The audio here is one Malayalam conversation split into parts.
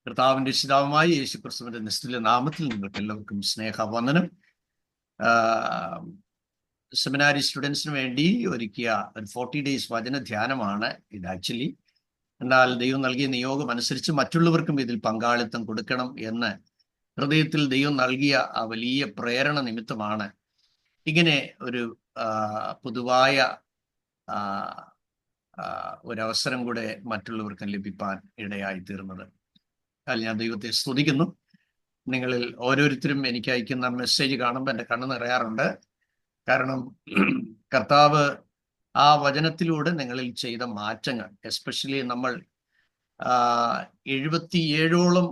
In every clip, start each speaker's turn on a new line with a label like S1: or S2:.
S1: കർത്താവിന്റെ രക്ഷിതാവുമായ യേശു ക്രിസ്തുവിന്റെ നിസ്തുല്യ നാമത്തിൽ നിങ്ങൾക്ക് എല്ലാവർക്കും സ്നേഹവന്ദനം. സെമിനാരി സ്റ്റുഡൻസിന് വേണ്ടി ഒരുക്കിയ ഒരു 40 days വചന ധ്യാനമാണ് ഇത് ആക്ച്വലി. എന്നാൽ ദൈവം നൽകിയ നിയോഗം അനുസരിച്ച് മറ്റുള്ളവർക്കും ഇതിൽ പങ്കാളിത്തം കൊടുക്കണം എന്ന് ഹൃദയത്തിൽ ദൈവം നൽകിയ ആ വലിയ പ്രേരണ നിമിത്തമാണ് ഇങ്ങനെ ഒരു പൊതുവായ ഒരവസരം കൂടെ മറ്റുള്ളവർക്കും ലഭിപ്പാൻ ഇടയായി തീർന്നത്. അതിൽ ഞാൻ ദൈവത്തെ സ്തുതിക്കുന്നു. നിങ്ങളിൽ ഓരോരുത്തരും എനിക്ക് അയക്കുന്ന മെസ്സേജ് കാണുമ്പോൾ എൻ്റെ കണ്ണ് നിറയാറുണ്ട്. കാരണം കർത്താവ് ആ വചനത്തിലൂടെ നിങ്ങളിൽ ചെയ്ത മാറ്റങ്ങൾ, എസ്പെഷ്യലി നമ്മൾ 77ഓളം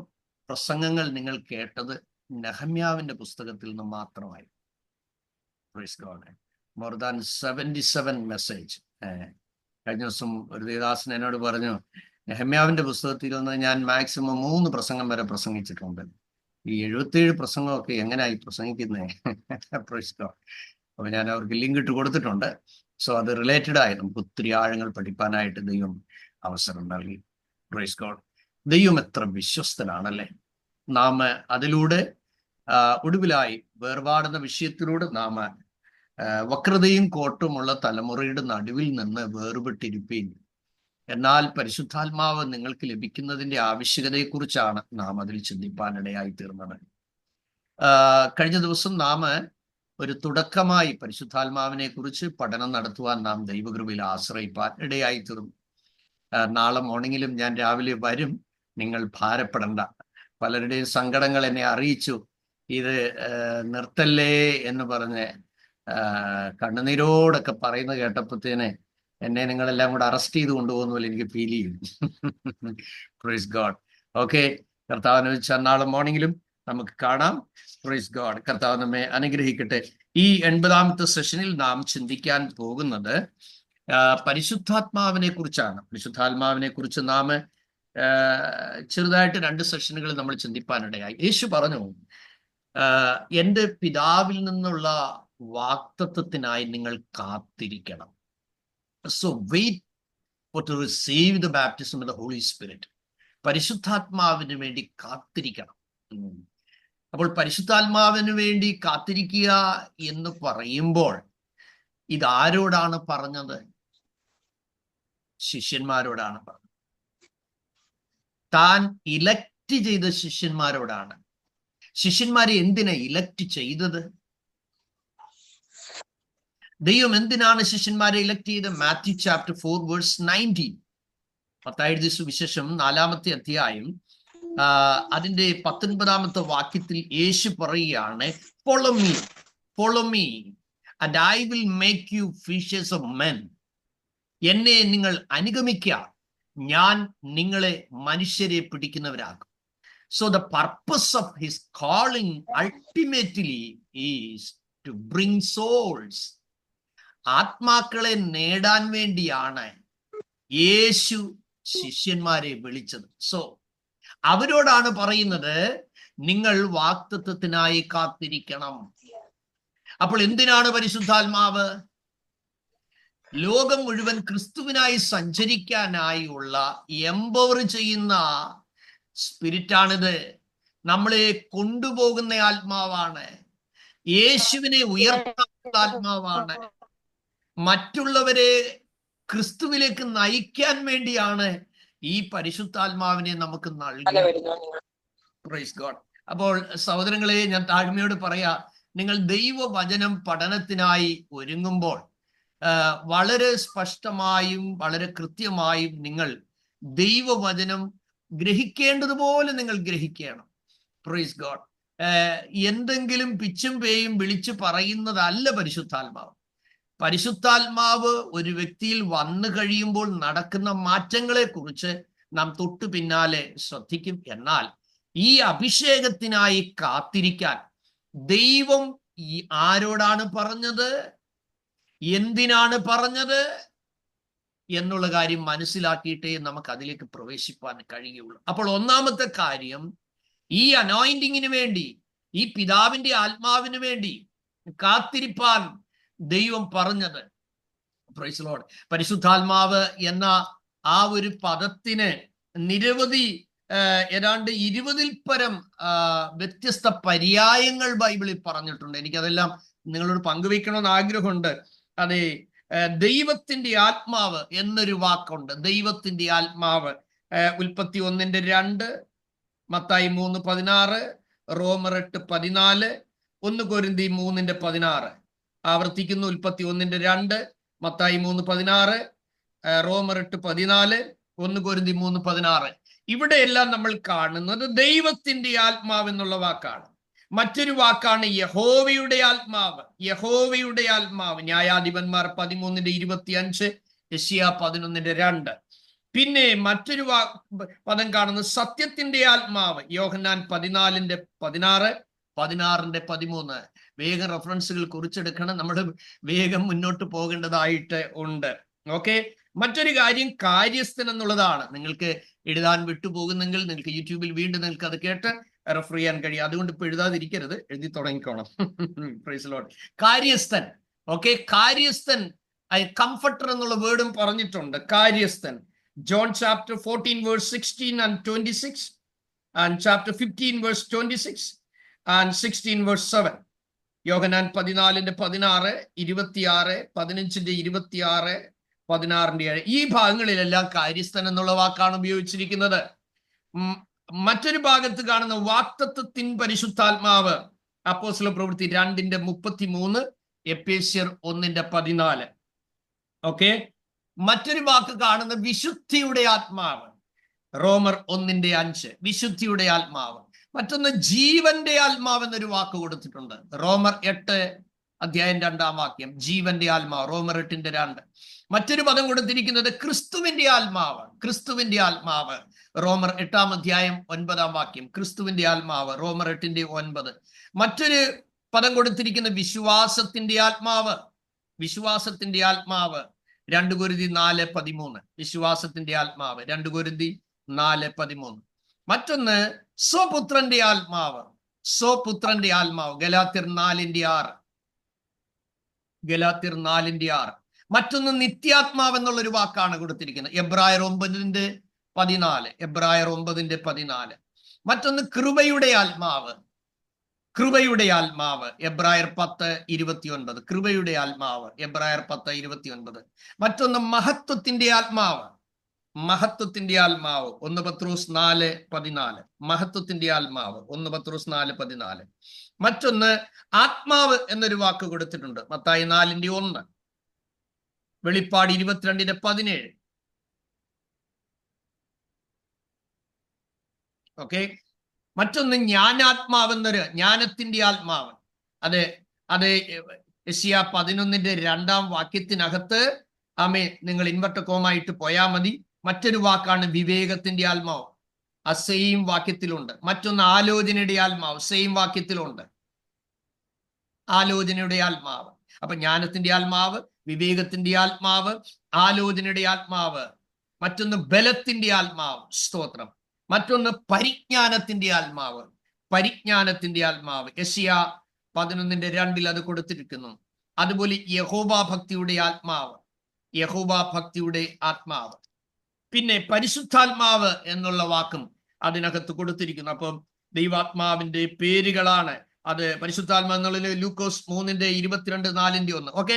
S1: പ്രസംഗങ്ങൾ നിങ്ങൾ കേട്ടത് നെഹമ്യാവിന്റെ പുസ്തകത്തിൽ നിന്ന് മാത്രമായി. More than 77 message. കഴിഞ്ഞ ദിവസം ഒരു ദേവദാസൻ എന്നോട് പറഞ്ഞു, നെഹമ്യാവിന്റെ പുസ്തകത്തിൽ നിന്ന് ഞാൻ മാക്സിമം 3 പ്രസംഗം വരെ പ്രസംഗിച്ചിട്ടുണ്ട്. ഈ 77 പ്രസംഗമൊക്കെ എങ്ങനെയായി പ്രസംഗിക്കുന്നേ? അപ്പൊ ഞാൻ അവർക്ക് ലിങ്ക് ഇട്ട് കൊടുത്തിട്ടുണ്ട്. സോ അത് റിലേറ്റഡ് ആയി നമുക്ക് ഒത്തിരി ആഴങ്ങൾ പഠിപ്പാനായിട്ട് ദൈവം അവസരം നൽകി. Praise God. ദൈവം എത്ര വിശ്വസ്തനാണല്ലേ. നാം അതിലൂടെ ഒടുവിലായി വേർപാടുന്ന വിഷയത്തിലൂടെ നാം വക്രതയും കോട്ടുമുള്ള തലമുറയുടെ നടുവിൽ നിന്ന് വേർപെട്ടിരിപ്പീൻ, എന്നാൽ പരിശുദ്ധാത്മാവ് നിങ്ങൾക്ക് ലഭിക്കുന്നതിന്റെ ആവശ്യകതയെക്കുറിച്ചാണ് നാം അതിൽ ചിന്തിപ്പാനിടയായി തീർന്നത്. കഴിഞ്ഞ ദിവസം നാം ഒരു തുടക്കമായി പരിശുദ്ധാത്മാവിനെ കുറിച്ച് പഠനം നടത്തുവാൻ നാം ദൈവകൃപയിൽ ആശ്രയിപ്പാൻ ഇടയായി തീർന്നു. നാളെ മോർണിംഗിലും ഞാൻ രാവിലെ വരും, നിങ്ങൾ ഭാരപ്പെടണ്ട. പലരുടെയും സങ്കടങ്ങൾ എന്നെ അറിയിച്ചു. ഇത് നിർത്തല്ലേ എന്ന് പറഞ്ഞ് കണ്ണുനീരോടൊക്കെ പറയുന്നത് കേട്ടപ്പോഴത്തേനെ എന്നെ നിങ്ങളെല്ലാം കൂടെ അറസ്റ്റ് ചെയ്ത് കൊണ്ടുപോകുന്ന പോലെ എനിക്ക് ഫീൽ ചെയ്യും. Praise God. ഓക്കെ, കർത്താവിനെ വെച്ചാൽ നാളെ മോർണിംഗിലും നമുക്ക് കാണാം. Praise God. കർത്താവ് നമ്മെ അനുഗ്രഹിക്കട്ടെ. ഈ 80ാമത്തെ സെഷനിൽ നാം ചിന്തിക്കാൻ പോകുന്നത് പരിശുദ്ധാത്മാവിനെ കുറിച്ചാണ്. പരിശുദ്ധാത്മാവിനെ കുറിച്ച് നാം ചെറുതായിട്ട് 2 സെഷനുകൾ നമ്മൾ ചിന്തിപ്പാനിടയായി. യേശു പറഞ്ഞു, എൻ്റെ പിതാവിൽ നിന്നുള്ള വാഗ്ദത്തത്തിനായി നിങ്ങൾ കാത്തിരിക്കണം. So wait to receive the baptism of the Holy Spirit. പരിശുദ്ധാത്മാവിന് വേണ്ടി കാത്തിരിക്കണം. അപ്പോൾ പരിശുദ്ധാത്മാവിന് വേണ്ടി കാത്തിരിക്കുക എന്ന് പറയുമ്പോൾ ഇതാരോടാണ് പറഞ്ഞത്? ശിഷ്യന്മാരോടാണ് പറഞ്ഞത്. താൻ ഇലക്ട് ചെയ്ത ശിഷ്യന്മാരോടാണ്. ശിഷ്യന്മാരെ എന്തിനാ ഇലക്ട് ചെയ്തത്? ദൈവം എന്തിനാണ് ശിഷ്യന്മാരെ ഇലക്ട് ചെയ്തത്? Matthew chapter 4 verse 19. മത്തായിയുടെ സുവിശേഷം 4-ാമത്തെ അധ്യായം അതിന്റെ 19-ാമത്തെ വാക്യത്തിൽ യേശു പറയുകയാണ്, follow me and I will make you fishers of men. എന്നെ നിങ്ങൾ അനുഗമിക്കുക, ഞാൻ നിങ്ങളെ മനുഷ്യരെ പിടിക്കുന്നവരാക്കും. So the purpose of his calling ultimately is to bring souls. ആത്മാക്കളെ നേടാൻ വേണ്ടിയാണ് യേശു ശിഷ്യന്മാരെ വിളിച്ചത്. സോ അവരോടാണ് പറയുന്നത്, നിങ്ങൾ വാഗ്ദത്തത്തിനായി കാത്തിരിക്കണം. അപ്പോൾ എന്തിനാണ് പരിശുദ്ധാത്മാവ്? ലോകം മുഴുവൻ ക്രിസ്തുവിനായി സഞ്ചരിക്കാനായുള്ള എംപവർ ചെയ്യുന്ന സ്പിരിറ്റാണിത്. നമ്മളെ കൊണ്ടുപോകുന്ന ആത്മാവാണ്. യേശുവിനെ ഉയർത്താനുള്ള ആത്മാവാണ്. മറ്റുള്ളവരെ ക്രിസ്തുവിലേക്ക് നയിക്കാൻ വേണ്ടിയാണ് ഈ പരിശുദ്ധാത്മാവിനെ നമുക്ക് നൽകുന്നത്. Praise God. അപ്പോൾ സഹോദരങ്ങളെ, ഞാൻ താഴ്മയോട് പറയാ, നിങ്ങൾ ദൈവവചനം പഠനത്തിനായി ഒരുങ്ങുമ്പോൾ വളരെ സ്പഷ്ടമായും വളരെ കൃത്യമായും നിങ്ങൾ ദൈവവചനം ഗ്രഹിക്കേണ്ടതുപോലെ നിങ്ങൾ ഗ്രഹിക്കണം. Praise God. എന്തെങ്കിലും പിച്ചും പേയും വിളിച്ചു പറയുന്നതല്ല പരിശുദ്ധാത്മാവ്. പരിശുദ്ധാത്മാവ് ഒരു വ്യക്തിയിൽ വന്നു കഴിയുമ്പോൾ നടക്കുന്ന മാറ്റങ്ങളെ കുറിച്ച് നാം തൊട്ടു പിന്നാലെ ശ്രദ്ധിക്കും. എന്നാൽ ഈ അഭിഷേകത്തിനായി കാത്തിരിക്കാൻ ദൈവം ആരോടാണ് പറഞ്ഞത്, എന്തിനാണ് പറഞ്ഞത് എന്നുള്ള കാര്യം മനസ്സിലാക്കിയിട്ടേ നമുക്ക് അതിലേക്ക് പ്രവേശിപ്പാൻ കഴിയുള്ളൂ. അപ്പോൾ ഒന്നാമത്തെ കാര്യം, ഈ അനോയിന്റിങ്ങിന് വേണ്ടി, ഈ പിതാവിന്റെ ആത്മാവിന് വേണ്ടി കാത്തിരിപ്പാൻ ദൈവം പറഞ്ഞത്. Praise Lord. പരിശുദ്ധാത്മാവ് എന്ന ആ ഒരു പദത്തിന് നിരവധി ഏതാണ്ട് 20-ൽ പരം വ്യത്യസ്ത പര്യായങ്ങൾ ബൈബിളിൽ പറഞ്ഞിട്ടുണ്ട്. എനിക്കതെല്ലാം നിങ്ങളോട് പങ്കുവെക്കണമെന്ന് ആഗ്രഹമുണ്ട്. അതെ, ദൈവത്തിന്റെ ആത്മാവ് എന്നൊരു വാക്കുണ്ട്. ദൈവത്തിന്റെ ആത്മാവ് ഉൽപ്പത്തി 1:2, മത്തായി 3:16, റോമർ 8:14, 1 കൊരിന്തി 3:16. ആവർത്തിക്കുന്നു. ഉൽപ്പത്തി 1:2, മത്തായി 3:16, റോമർ 8:14, 1 കൊരിന്തി 3:16. ഇവിടെയെല്ലാം നമ്മൾ കാണുന്നത് ദൈവത്തിന്റെ ആത്മാവ് എന്നുള്ള വാക്കാണ്. മറ്റൊരു വാക്കാണ് യഹോവയുടെ ആത്മാവ്. യഹോവയുടെ ആത്മാവ് ന്യായാധിപന്മാർ 13:25, യെശയ്യാ 11:2. പിന്നെ മറ്റൊരു പദം കാണുന്നത് സത്യത്തിന്റെ ആത്മാവ്, യോഹന്നാൻ 14:16, 16:13. വേഗം റെഫറൻസുകൾ കുറിച്ചെടുക്കണം, നമ്മൾ വേഗം മുന്നോട്ട് പോകേണ്ടതായിട്ട് ഉണ്ട്. ഓക്കെ, മറ്റൊരു കാര്യം കാര്യസ്ഥൻ എന്നുള്ളതാണ്. നിങ്ങൾക്ക് എഴുതാൻ വിട്ടുപോകുന്നെങ്കിൽ നിങ്ങൾക്ക് യൂട്യൂബിൽ വീണ്ടും നിങ്ങൾക്ക് അത് കേട്ട് റെഫർ ചെയ്യാൻ കഴിയും. അതുകൊണ്ട് ഇപ്പൊ എഴുതാതിരിക്കരുത്, എഴുതി തുടങ്ങിക്കോണം. Praise Lord. കാര്യസ്ഥൻ. ഓക്കെ, കാര്യസ്ഥൻ, കംഫർട്ടർ എന്നുള്ള വേർഡും പറഞ്ഞിട്ടുണ്ട്. കാര്യസ്ഥൻ. John chapter 14 verse 16 and 26, and chapter 15 verse 26 and 16 verse 7. യോഹന്നാൻ 14:16, 26, 15:26, 16:7. ഈ ഭാഗങ്ങളിലെല്ലാം കാര്യസ്ഥൻ എന്നുള്ള വാക്കാണ് ഉപയോഗിച്ചിരിക്കുന്നത്. മറ്റൊരു ഭാഗത്ത് കാണുന്ന വാക്തത്വത്തിൻ പരിശുദ്ധാത്മാവ്, അപ്പോസ്തല പ്രവൃത്തി 2:33, എഫേസ്യർ 1:14. ഓക്കെ, മറ്റൊരു വാക്ക് കാണുന്ന വിശുദ്ധിയുടെ ആത്മാവ്, റോമർ 1:5, വിശുദ്ധിയുടെ ആത്മാവ്. മറ്റൊന്ന് ജീവന്റെ ആത്മാവ് എന്നൊരു വാക്ക് കൊടുത്തിട്ടുണ്ട്. റോമർ 8:2, ജീവന്റെ ആത്മാവ്, റോമർ 8:2. മറ്റൊരു പദം കൊടുത്തിരിക്കുന്നത് ക്രിസ്തുവിന്റെ ആത്മാവ്. ക്രിസ്തുവിന്റെ ആത്മാവ്, റോമർ 8:9, ക്രിസ്തുവിന്റെ ആത്മാവ്, റോമർ 8:9. മറ്റൊരു പദം കൊടുത്തിരിക്കുന്ന വിശ്വാസത്തിന്റെ ആത്മാവ്. വിശ്വാസത്തിന്റെ ആത്മാവ് 2 കൊരിന്തി 4:13, വിശ്വാസത്തിന്റെ ആത്മാവ് 2 കൊരിന്തി 4:13. മറ്റൊന്ന് സ്വപുത്രന്റെ ആത്മാവ്. സ്വപുത്രന്റെ ആത്മാവ്, ഗലാത്യർ 4:6, ഗലാത്യർ 4:6. മറ്റൊന്ന് നിത്യാത്മാവ് എന്നുള്ളൊരു വാക്കാണ് കൊടുത്തിരിക്കുന്നത്. എബ്രായർ 9:14, എബ്രായർ 9:14. മറ്റൊന്ന് കൃപയുടെ ആത്മാവ്. കൃപയുടെ ആത്മാവ്, എബ്രായർ 10:29, കൃപയുടെ ആത്മാവ്, എബ്രായർ 10:29. മറ്റൊന്ന് മഹത്വത്തിന്റെ ആത്മാവ്. മഹത്വത്തിന്റെ ആത്മാവ്, 1 പത്രോസ് 4:14, മഹത്വത്തിന്റെ ആത്മാവ്, 1 പത്രോസ് 4:14. മറ്റൊന്ന് ആത്മാവ് എന്നൊരു വാക്ക് കൊടുത്തിട്ടുണ്ട്. മത്തായി 4:1, വെളിപ്പാട് 22:17. ഓക്കെ, മറ്റൊന്ന് ജ്ഞാനാത്മാവ് എന്നൊരു, ജ്ഞാനത്തിന്റെ ആത്മാവ്. അത് യെശയ്യാ 11:2 ആമേ, നിങ്ങൾ ഇൻവെർട്ടർ കോമായിട്ട് പോയാൽ മതി. മറ്റൊരു വാക്കാണ് വിവേകത്തിന്റെ ആത്മാവ്, ആ സെയിം വാക്യത്തിലുണ്ട്. മറ്റൊന്ന് ആലോചനയുടെ ആത്മാവ്, സെയിം വാക്യത്തിലുണ്ട്, ആലോചനയുടെ ആത്മാവ്. അപ്പൊ ജ്ഞാനത്തിന്റെ ആത്മാവ്, വിവേകത്തിന്റെ ആത്മാവ്, ആലോചനയുടെ ആത്മാവ്. മറ്റൊന്ന് ബലത്തിന്റെ ആത്മാവ്, സ്തോത്രം. മറ്റൊന്ന് പരിജ്ഞാനത്തിന്റെ ആത്മാവ്, പരിജ്ഞാനത്തിന്റെ ആത്മാവ്. യെശയ്യാ 11:2 അത് കൊടുത്തിരിക്കുന്നു. അതുപോലെ യഹോവ ഭക്തിയുടെ ആത്മാവ്, യഹോവ ഭക്തിയുടെ ആത്മാവ്. പിന്നെ പരിശുദ്ധാത്മാവ് എന്നുള്ള വാക്കും അതിനകത്ത് കൊടുത്തിരിക്കുന്നു. അപ്പം ദൈവാത്മാവിന്റെ പേരുകളാണ് അത്. പരിശുദ്ധാത്മാവ് എന്നുള്ളത് ലൂക്കോസ് 3:22, 4:1. ഓക്കെ,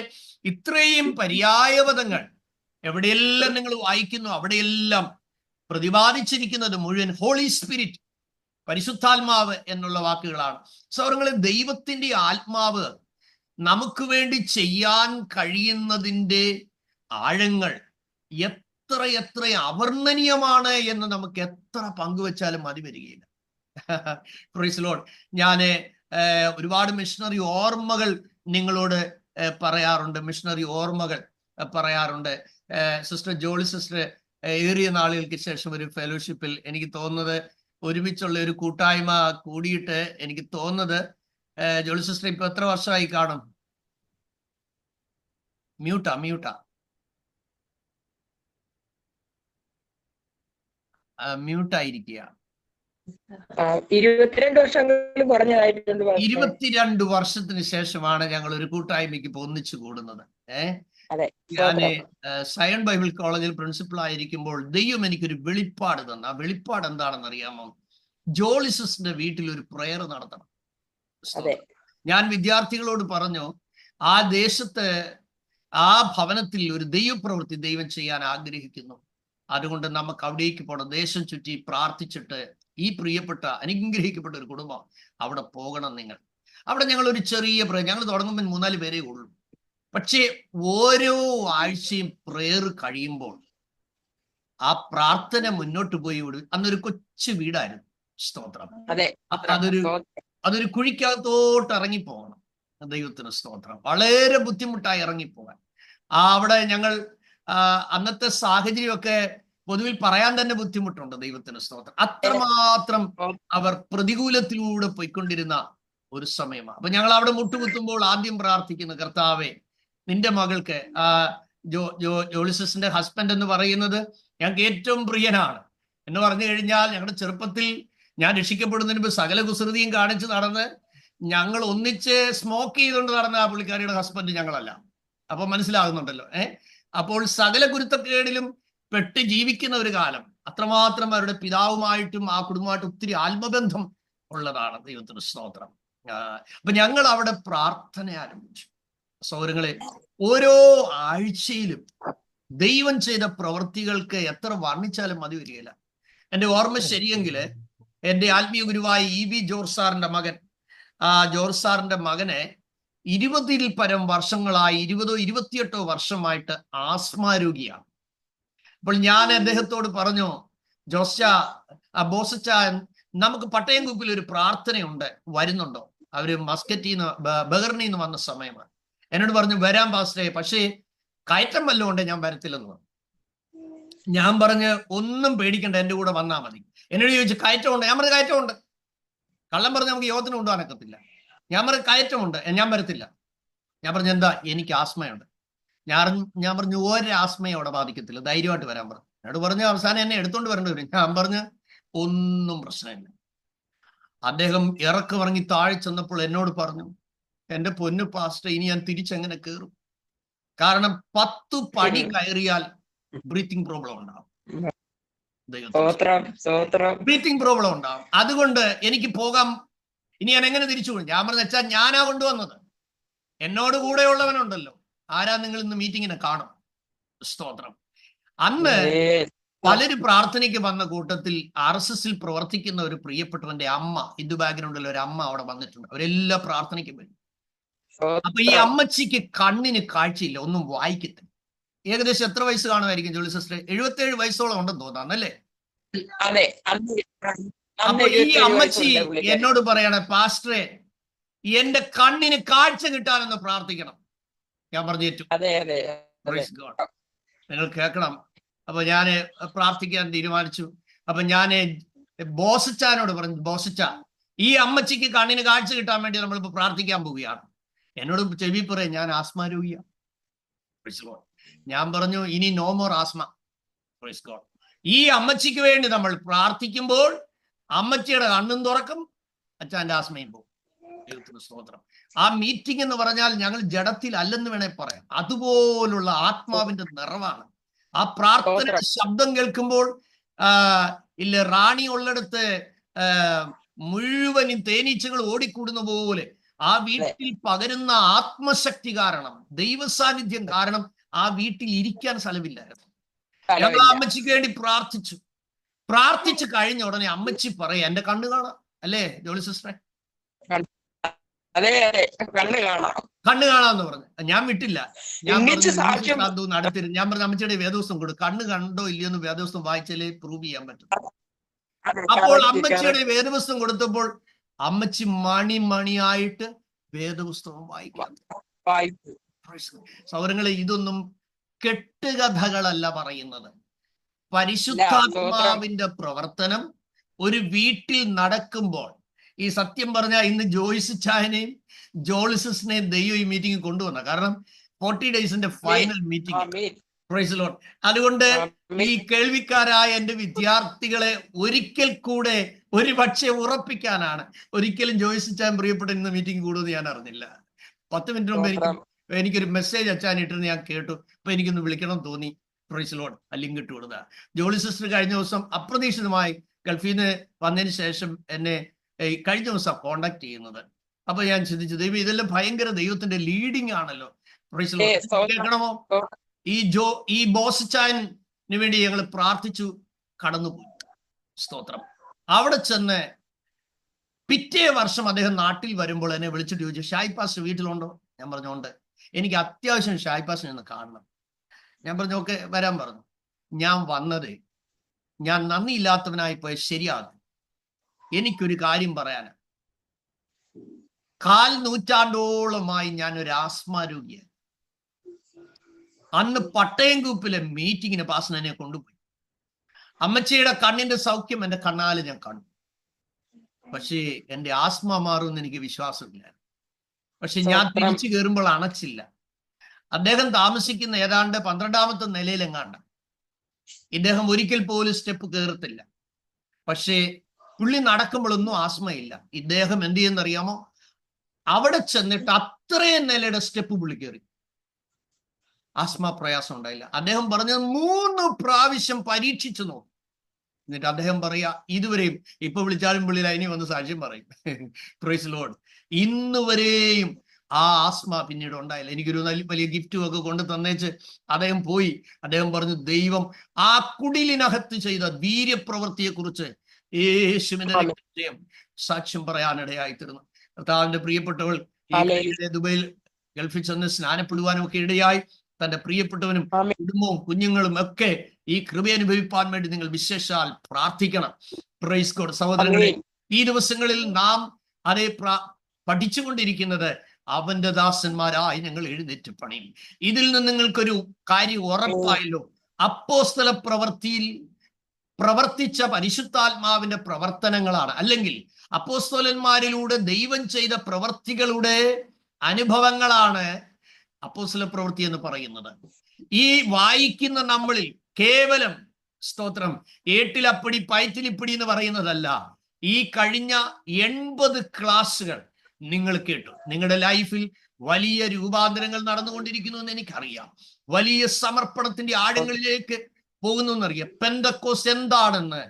S1: ഇത്രയും പര്യായപദങ്ങൾ എവിടെയെല്ലാം നിങ്ങൾ വായിക്കുന്നു അവിടെയെല്ലാം പ്രതിപാദിച്ചിരിക്കുന്നത് മുഴുവൻ ഹോളി സ്പിരിറ്റ്, പരിശുദ്ധാത്മാവ് എന്നുള്ള വാക്കുകളാണ്. സൗരങ്ങളെ, ദൈവത്തിന്റെ ആത്മാവ് നമുക്ക് വേണ്ടി ചെയ്യാൻ കഴിയുന്നതിൻ്റെ ആഴങ്ങൾ എത്ര അവർണ്ണനീയമാണ് എന്ന് നമുക്ക് എത്ര പങ്കുവെച്ചാലും മതി വരികയില്ല. Praise Lord. ഞാന് ഒരുപാട് മിഷണറി ഓർമ്മകൾ നിങ്ങളോട് പറയാറുണ്ട്, മിഷണറി ഓർമ്മകൾ പറയാറുണ്ട്. സിസ്റ്റർ ജോളി സിസ്റ്റർ ഏറിയ നാളുകൾക്ക് ശേഷം ഒരു ഫെലോഷിപ്പിൽ എനിക്ക് തോന്നുന്നത് ഒരുമിച്ചുള്ള ഒരു കൂട്ടായ്മ കൂടിയിട്ട് എനിക്ക് തോന്നുന്നത്, ജോളി സിസ്റ്റർ ഇപ്പൊ എത്ര വർഷമായി കാണും? മ്യൂട്ടാ മ്യൂട്ടായിരിക്കുക.
S2: 22 വർഷങ്ങളും കുറഞ്ഞതായിട്ടുണ്ട്.
S1: 22 വർഷത്തിന് ശേഷമാണ് ഞങ്ങൾ ഒരു കൂട്ടായ്മയ്ക്ക് ഒന്നിച്ചു കൂടുന്നത്.
S2: അതെ.
S1: ഞാൻ
S2: സ്തോത്രം.
S1: സയൺ ബൈബിൾ കോളേജിൽ പ്രിൻസിപ്പൾ ആയിരിക്കുമ്പോൾ ദൈവം എനിക്കൊരു വെളിപ്പാട് തന്നു. ആ വെളിപ്പാട് എന്താണെന്ന് അറിയാമോ? ജോളിസസിന്റെ വീട്ടിൽ ഒരു പ്രയർ നടത്തണം.
S2: അതെ.
S1: ഞാൻ വിദ്യാർത്ഥികളോട് പറഞ്ഞു, ആ ദേശത്ത് ആ ഭവനത്തിൽ ഒരു ദൈവപ്രവൃത്തി ദൈവം ചെയ്യാൻ ആഗ്രഹിക്കുന്നു. അതുകൊണ്ട് നമുക്ക് അവിടേക്ക് പോകണം. ദേശം ചുറ്റി പ്രാർത്ഥിച്ചിട്ട് ഈ പ്രിയപ്പെട്ട അനുഗ്രഹിക്കപ്പെട്ട ഒരു കുടുംബം അവിടെ പോകണം നിങ്ങൾ. അവിടെ ഞങ്ങൾ ഒരു ചെറിയ ഞങ്ങൾ തുടങ്ങുമ്പോൾ 3-4 പേരേ ഉള്ളൂ. പക്ഷേ ഓരോ ആഴ്ചയും പ്രേയർ കഴിയുമ്പോൾ ആ പ്രാർത്ഥന മുന്നോട്ട് പോയി വിടും. അന്നൊരു കൊച്ചു വീടായിരുന്നു. സ്തോത്രം.
S2: അതെ.
S1: അതൊരു കുഴിക്കകത്തോട്ട് ഇറങ്ങിപ്പോകണം. ദൈവത്തിന് സ്തോത്രം. വളരെ ബുദ്ധിമുട്ടായി ഇറങ്ങിപ്പോകാൻ. അവിടെ ഞങ്ങൾ അന്നത്തെ സാഹചര്യമൊക്കെ പൊതുവിൽ പറയാൻ തന്നെ ബുദ്ധിമുട്ടുണ്ട്. ദൈവത്തിന് സ്തോത്രം. അത്രമാത്രം അവർ പ്രതികൂലത്തിലൂടെ പോയിക്കൊണ്ടിരുന്ന ഒരു സമയമാണ്. അപ്പൊ ഞങ്ങൾ അവിടെ മുട്ടുകുത്തുമ്പോൾ ആദ്യം പ്രാർത്ഥിക്കുന്നു, കർത്താവേ, നിന്റെ മകൾക്ക് ജോളിസസിന്റെ ഹസ്ബൻഡ് എന്ന് പറയുന്നത് ഞങ്ങൾക്ക് ഏറ്റവും പ്രിയനാണ് എന്ന് പറഞ്ഞു കഴിഞ്ഞാൽ, ഞങ്ങളുടെ ചെറുപ്പത്തിൽ ഞാൻ രക്ഷിക്കപ്പെടുന്നതിന് മുമ്പ് സകല കുസൃതിയും കാണിച്ച് നടന്ന് ഞങ്ങൾ ഒന്നിച്ച് സ്മോക്ക് ചെയ്തുകൊണ്ട് നടന്ന ആ പുള്ളിക്കാരിയുടെ ഹസ്ബൻഡ് ഞങ്ങളല്ല. അപ്പൊ മനസ്സിലാകുന്നുണ്ടല്ലോ. അപ്പോൾ സകല കുരുത്തക്കേടിലും പെട്ട് ജീവിക്കുന്ന ഒരു കാലം. അത്രമാത്രം അവരുടെ പിതാവുമായിട്ടും ആ കുടുംബമായിട്ടും ഒത്തിരി ആത്മബന്ധം ഉള്ളതാണ്. ദൈവത്തിന് സ്തോത്രം. അപ്പൊ ഞങ്ങൾ അവിടെ പ്രാർത്ഥന ആരംഭിച്ചു. സൗരങ്ങളെ, ഓരോ ആഴ്ചയിലും ദൈവം ചെയ്ത പ്രവൃത്തികൾക്ക് എത്ര വർണ്ണിച്ചാലും മതി വരികയില്ല. എന്റെ ഓർമ്മ ശരിയെങ്കിൽ എന്റെ ആത്മീയ ഗുരുവായ EV ജോർജ് സാറിന്റെ മകൻ, ജോർജ് സാറിന്റെ മകനെ 20-ൽ പരം വർഷങ്ങളായി, 20-28 വർഷമായിട്ട് ആസ്മാരോഗിയാണ്. അപ്പോൾ ഞാൻ അദ്ദേഹത്തോട് പറഞ്ഞു, ബോസച്ച, നമുക്ക് പട്ടയംകുപ്പിൽ ഒരു പ്രാർത്ഥനയുണ്ട്, വരുന്നുണ്ടോ? അവര് മസ്കറ്റിന്ന് ബഹറിനിന്ന് വന്ന സമയമാണ്. എന്നോട് പറഞ്ഞു, വരാൻ പാസ്റ്റേ, പക്ഷേ കയറ്റം വല്ലതും ഉണ്ട്, ഞാൻ വരത്തില്ലെന്ന് പറഞ്ഞു. ഞാൻ പറഞ്ഞ്, ഒന്നും പേടിക്കണ്ട, എൻ്റെ കൂടെ വന്നാൽ മതി. എന്നോട് ചോദിച്ചു, കയറ്റമുണ്ട്? ഞാൻ പറഞ്ഞു, കയറ്റമുണ്ട്. കള്ളം പറഞ്ഞ് നമുക്ക് യോഗത്തിന് കൊണ്ടുപോകാനൊക്കത്തില്ല. ഞാൻ പറഞ്ഞു, കയറ്റമുണ്ട്, ഞാൻ വരത്തില്ല. ഞാൻ പറഞ്ഞു, എന്താ? എനിക്ക് ആസ്മയുണ്ട്. ഞാൻ പറഞ്ഞു, ഒരു ആസ്മയും അവിടെ ബാധിക്കത്തില്ല, ധൈര്യമായിട്ട് വരാൻ പറഞ്ഞു. എന്നോട് പറഞ്ഞു, അവസാനം എന്നെ എടുത്തോണ്ട് വരേണ്ടി വരും. ഞാൻ പറഞ്ഞു, ഒന്നും പ്രശ്നമില്ല. അദ്ദേഹം ഇറങ്ങി താഴെ ചെന്നപ്പോൾ എന്നോട് പറഞ്ഞു, എന്റെ പൊന്നു പാസ്റ്റർ, ഇനി ഞാൻ തിരിച്ചെങ്ങനെ കയറും? കാരണം 10 പടി കയറിയാൽ ബ്രീത്തിങ് പ്രോബ്ലം ഉണ്ടാവും. ബ്രീത്തിങ് പ്രോബ്ലം ഉണ്ടാവും. അതുകൊണ്ട് എനിക്ക് പോകാം. ഇനി ഞാൻ എങ്ങനെ തിരിച്ചു പോകും? ഞാൻ പറഞ്ഞു, വെച്ചാൽ ഞാനാ കൊണ്ടുവന്നത്, എന്നോട് കൂടെയുള്ളവനുണ്ടല്ലോ. ആരാ നിങ്ങൾ ഇന്ന് മീറ്റിങ്ങിനെ കാണും? സ്തോത്രം. അന്ന് പലരും പ്രാർത്ഥനയ്ക്ക് വന്ന കൂട്ടത്തിൽ RSSൽ പ്രവർത്തിക്കുന്ന ഒരു പ്രിയപ്പെട്ടവന്റെ അമ്മ, ഹിന്ദു ബാക്ക്ഗ്രൗണ്ടിലുള്ള ഒരു അമ്മ അവിടെ വന്നിട്ടുണ്ട്. അവരെല്ലാം പ്രാർത്ഥനയ്ക്ക് വരും. അപ്പൊ ഈ അമ്മച്ചിക്ക് കണ്ണിന് കാഴ്ചയില്ല, ഒന്നും വായിക്കത്തില്ല. ഏകദേശം എത്ര വയസ്സ് കാണുമായിരിക്കും ജോളി സിസ്റ്റർ? 77 വയസ്സോളം ഉണ്ടെന്ന് തോന്നാന്നല്ലേ? അപ്പൊ ഈ അമ്മച്ചി എന്നോട് പറയണ, പാസ്റ്ററെ, എന്റെ കണ്ണിന് കാഴ്ച കിട്ടാനെന്ന് പ്രാർത്ഥിക്കണം. ഞാൻ പറഞ്ഞു, ഏറ്റു. നിങ്ങൾ കേൾക്കണം. അപ്പൊ ഞാൻ പ്രാർത്ഥിക്കാൻ തീരുമാനിച്ചു. അപ്പൊ ഞാൻ ബോസച്ചാനോട് പറഞ്ഞു, ബോസച്ച, ഈ അമ്മച്ചിക്ക് കണ്ണിന് കാഴ്ച കിട്ടാൻ വേണ്ടി നമ്മളിപ്പോ പ്രാർത്ഥിക്കാൻ പോവുകയാണ്. എന്നോട് ചെവി പറയും, ഞാൻ ആസ്മ രോഗിയാണ്. ഞാൻ പറഞ്ഞു, ഇനി നോ മോർ ആസ്മ. ഈ അമ്മച്ചിക്ക് വേണ്ടി നമ്മൾ പ്രാർത്ഥിക്കുമ്പോൾ അമ്മച്ചിയുടെ കണ്ണും തുറക്കും, അച്ഛൻ്റെ ആസ്മയും പോകും. ദൈവത്തിന് സ്തോത്രം. ആ മീറ്റിംഗ് എന്ന് പറഞ്ഞാൽ ഞങ്ങൾ ജഡത്തിൽ അല്ലെന്ന് വേണേ പറയാം. അതുപോലുള്ള ആത്മാവിന്റെ നിറവാണ്. ആ പ്രാർത്ഥന ശബ്ദം കേൾക്കുമ്പോൾ ഇല്ല, റാണി ഉള്ളിടത്ത് മുഴുവനും തേനീച്ചകൾ ഓടിക്കൂടുന്ന പോലെ ആ വീട്ടിൽ പകരുന്ന ആത്മശക്തി കാരണം, ദൈവസാന്നിധ്യം കാരണം ആ വീട്ടിൽ ഇരിക്കാൻ സ്ഥലമില്ലായിരുന്നു. ഞങ്ങൾ ആ അമ്മച്ചിക്ക് വേണ്ടി പ്രാർത്ഥിച്ചു കഴിഞ്ഞ ഉടനെ അമ്മച്ചി പറയാ, എന്റെ കണ്ണ് കാണാം, അല്ലേ ജോളി സിസ്റ്ററെ? കണ്ണ് കാണാന്ന് പറഞ്ഞു. ഞാൻ വിട്ടില്ല. ഞാൻ അടുത്തിരുന്നു. ഞാൻ പറഞ്ഞു, അമ്മച്ചിയുടെ വേദോസ്തം കൊടുക്കും, കണ്ണ് കണ്ടോ ഇല്ലയോന്ന് വേദോസ്തം വായിച്ചാലേ പ്രൂവ് ചെയ്യാൻ പറ്റും. അപ്പോൾ അമ്മച്ചിയുടെ വേദപുസ്തകം കൊടുത്തപ്പോൾ അമ്മച്ചി മണിയായിട്ട് വേദപുസ്തകം വായിക്കാം. സൗരങ്ങളെ, ഇതൊന്നും കെട്ടുകഥകളല്ല പറയുന്നത്. പരിശുദ്ധാത്മാവിന്റെ പ്രവർത്തനം ഒരു വീട്ടിൽ നടക്കുമ്പോൾ, ഈ സത്യം പറഞ്ഞാൽ ഇന്ന് ജോയ്സ് ചായനെയും ജോളിസസിനെയും ദൈവം ഈ മീറ്റിംഗ് കൊണ്ടുവന്ന, കാരണം 40 ഡേയ്സിന്റെ ഫൈനൽ മീറ്റിംഗ്. Praise Lord. അതുകൊണ്ട് ഈ കേൾവിക്കാരായ എന്റെ വിദ്യാർത്ഥികളെ ഒരിക്കൽ കൂടെ ഒരു പക്ഷേ ഉറപ്പിക്കാനാണ്. ഒരിക്കലും ജോയ്സ് ചാൻ പ്രിയപ്പെട്ട ഇന്ന് മീറ്റിംഗ് കൂടുമെന്ന് ഞാൻ അറിഞ്ഞില്ല. 10 മിനിറ്റ് മുമ്പ് എനിക്ക് എനിക്കൊരു മെസ്സേജ് അച്ഛനിട്ടിരുന്ന് ഞാൻ കേട്ടു. അപ്പൊ എനിക്കൊന്ന് വിളിക്കണം തോന്നി. Praise Lord. ആ ലിങ്ക് ഇട്ട് കൊടുത്ത ജോളി സിസ്റ്റർ കഴിഞ്ഞ ദിവസം അപ്രതീക്ഷിതമായി ഗൾഫിൽ നിന്ന് വന്നതിന് ശേഷം എന്നെ കഴിഞ്ഞ ദിവസം കോണ്ടാക്ട് ചെയ്യുന്നത്. അപ്പൊ ഞാൻ ചിന്തിച്ചു, ദൈവം ഇതെല്ലാം ഭയങ്കര ദൈവത്തിന്റെ ലീഡിങ് ആണല്ലോ. Praise Lord. കേൾക്കണമോ? ഈ ബോസ്ചാന് വേണ്ടി ഞങ്ങൾ പ്രാർത്ഥിച്ചു, കടന്നുപോയി. സ്തോത്രം. അവിടെ ചെന്ന് പിറ്റേ വർഷം അദ്ദേഹം നാട്ടിൽ വരുമ്പോൾ എന്നെ വിളിച്ചിട്ട് ചോദിച്ചു, ഷായി പാസ്റ്റർ വീട്ടിലുണ്ടോ? ഞാൻ പറഞ്ഞു ഉണ്ട്. എനിക്ക് അത്യാവശ്യം ഷായി പാസ്റ്റർ ഒന്ന് കാണണം. ഞാൻ പറഞ്ഞു ഓക്കെ വരാൻ പറഞ്ഞു. ഞാൻ വന്നത് ഞാൻ നന്ദിയില്ലാത്തവനായി പോയ ശരിയാകും. എനിക്കൊരു കാര്യം പറയാനാണ്. 4 നൂറ്റാണ്ടോളമായി ഞാൻ ഒരു ആസ്മ രോഗിയാണ്. അന്ന് പട്ടയംകൂപ്പിലെ മീറ്റിങ്ങിന് പാസ്റ്റർ എന്നെ കൊണ്ടുപോയി. അമ്മച്ചിയുടെ കണ്ണിന്റെ സൗഖ്യം എന്റെ കണ്ണാല് ഞാൻ കണ്ടു. പക്ഷേ എന്റെ ആസ്മ മാറുമെന്ന് എനിക്ക് വിശ്വാസമില്ല. പക്ഷെ ഞാൻ തിരിച്ചു കയറുമ്പോൾ അണച്ചില്ല. അദ്ദേഹം താമസിക്കുന്ന ഏതാണ്ട് 12ാമത്തെ നിലയിലെങ്ങാണ്ട്. ഇദ്ദേഹം ഒരിക്കൽ പോലും സ്റ്റെപ്പ് കയറത്തില്ല. പക്ഷേ പുള്ളി നടക്കുമ്പോഴൊന്നും ആസ്മയില്ല. ഇദ്ദേഹം എന്ത് ചെയ്യുന്നറിയാമോ? അവിടെ ചെന്നിട്ട് അത്രയും നിലയുടെ സ്റ്റെപ്പ് പുള്ളി കയറി. ആസ്മ പ്രയാസം ഉണ്ടായില്ല. അദ്ദേഹം പറഞ്ഞത് 3 പ്രാവശ്യം പരീക്ഷിച്ചു നോക്കും. എന്നിട്ട് അദ്ദേഹം പറയാ, ഇതുവരെയും ഇപ്പൊ വിളിച്ചാലും പുള്ളി ലൈനിൽ വന്ന് സാക്ഷ്യം പറയും. Praise Lord. ഇന്നുവരെയും ആ ആസ്മ പിന്നീട് ഉണ്ടായില്ല. എനിക്കൊരു വലിയ ഗിഫ്റ്റും ഒക്കെ കൊണ്ട് തന്നേച്ച് അദ്ദേഹം പോയി. അദ്ദേഹം പറഞ്ഞു, ദൈവം ആ കുടിലിനകത്ത് ചെയ്ത വീര്യപ്രവൃത്തിയെ കുറിച്ച് യേശുവിന്റെ രക്തം സാക്ഷ്യം പറയാനിടയായി തീർന്നു. കർത്താവിന്റെ പ്രിയപ്പെട്ടവൾ ദുബൈയിൽ ഗൾഫിൽ ചെന്ന് സ്നാനപ്പെടുവാനും ഒക്കെ ഇടയായി. തന്റെ പ്രിയപ്പെട്ടവനും കുടുംബവും കുഞ്ഞുങ്ങളും ഒക്കെ ഈ കൃപ അനുഭവിപ്പാൻ വേണ്ടി നിങ്ങൾ വിശേഷാൽ പ്രാർത്ഥിക്കണം. Praise God. സഹോദരങ്ങളെ, ഈ ദിവസങ്ങളിൽ നാം അതേ പഠിച്ചുകൊണ്ടിരിക്കുന്നത് അവന്റെ ദാസന്മാരായി ഞങ്ങൾ എഴുന്നേറ്റ് പണിയും. ഇതിൽ നിന്ന് നിങ്ങൾക്കൊരു കാര്യം ഉറപ്പായല്ലോ. അപ്പോസ്തല പ്രവൃത്തിയിൽ പ്രവർത്തിച്ച പരിശുദ്ധാത്മാവിന്റെ പ്രവർത്തനങ്ങളാണ്, അല്ലെങ്കിൽ അപ്പോസ്തലന്മാരിലൂടെ ദൈവം ചെയ്ത പ്രവർത്തികളുടെ അനുഭവങ്ങളാണ് അപ്പോസ്തല പ്രവൃത്തി എന്ന് പറയുന്നത്. ഈ വായിക്കുന്ന നമ്മളിൽ കേവലം സ്തോത്രം ഏട്ടിലപ്പടി പയറ്റിലിപ്പടി എന്ന് പറയുന്നതല്ല. ഈ കഴിഞ്ഞ 80 ക്ലാസ്സുകൾ നിങ്ങൾ കേട്ടു. നിങ്ങളുടെ ലൈഫിൽ വലിയ രൂപാന്തരങ്ങൾ നടന്നുകൊണ്ടിരിക്കുന്നു എന്ന് എനിക്കറിയാം. വലിയ സമർപ്പണത്തിന്റെ ആഴങ്ങളിലേക്ക് പോകുന്നു എന്നറിയാം. പെന്തക്കോസ്ത് എന്താണെന്ന്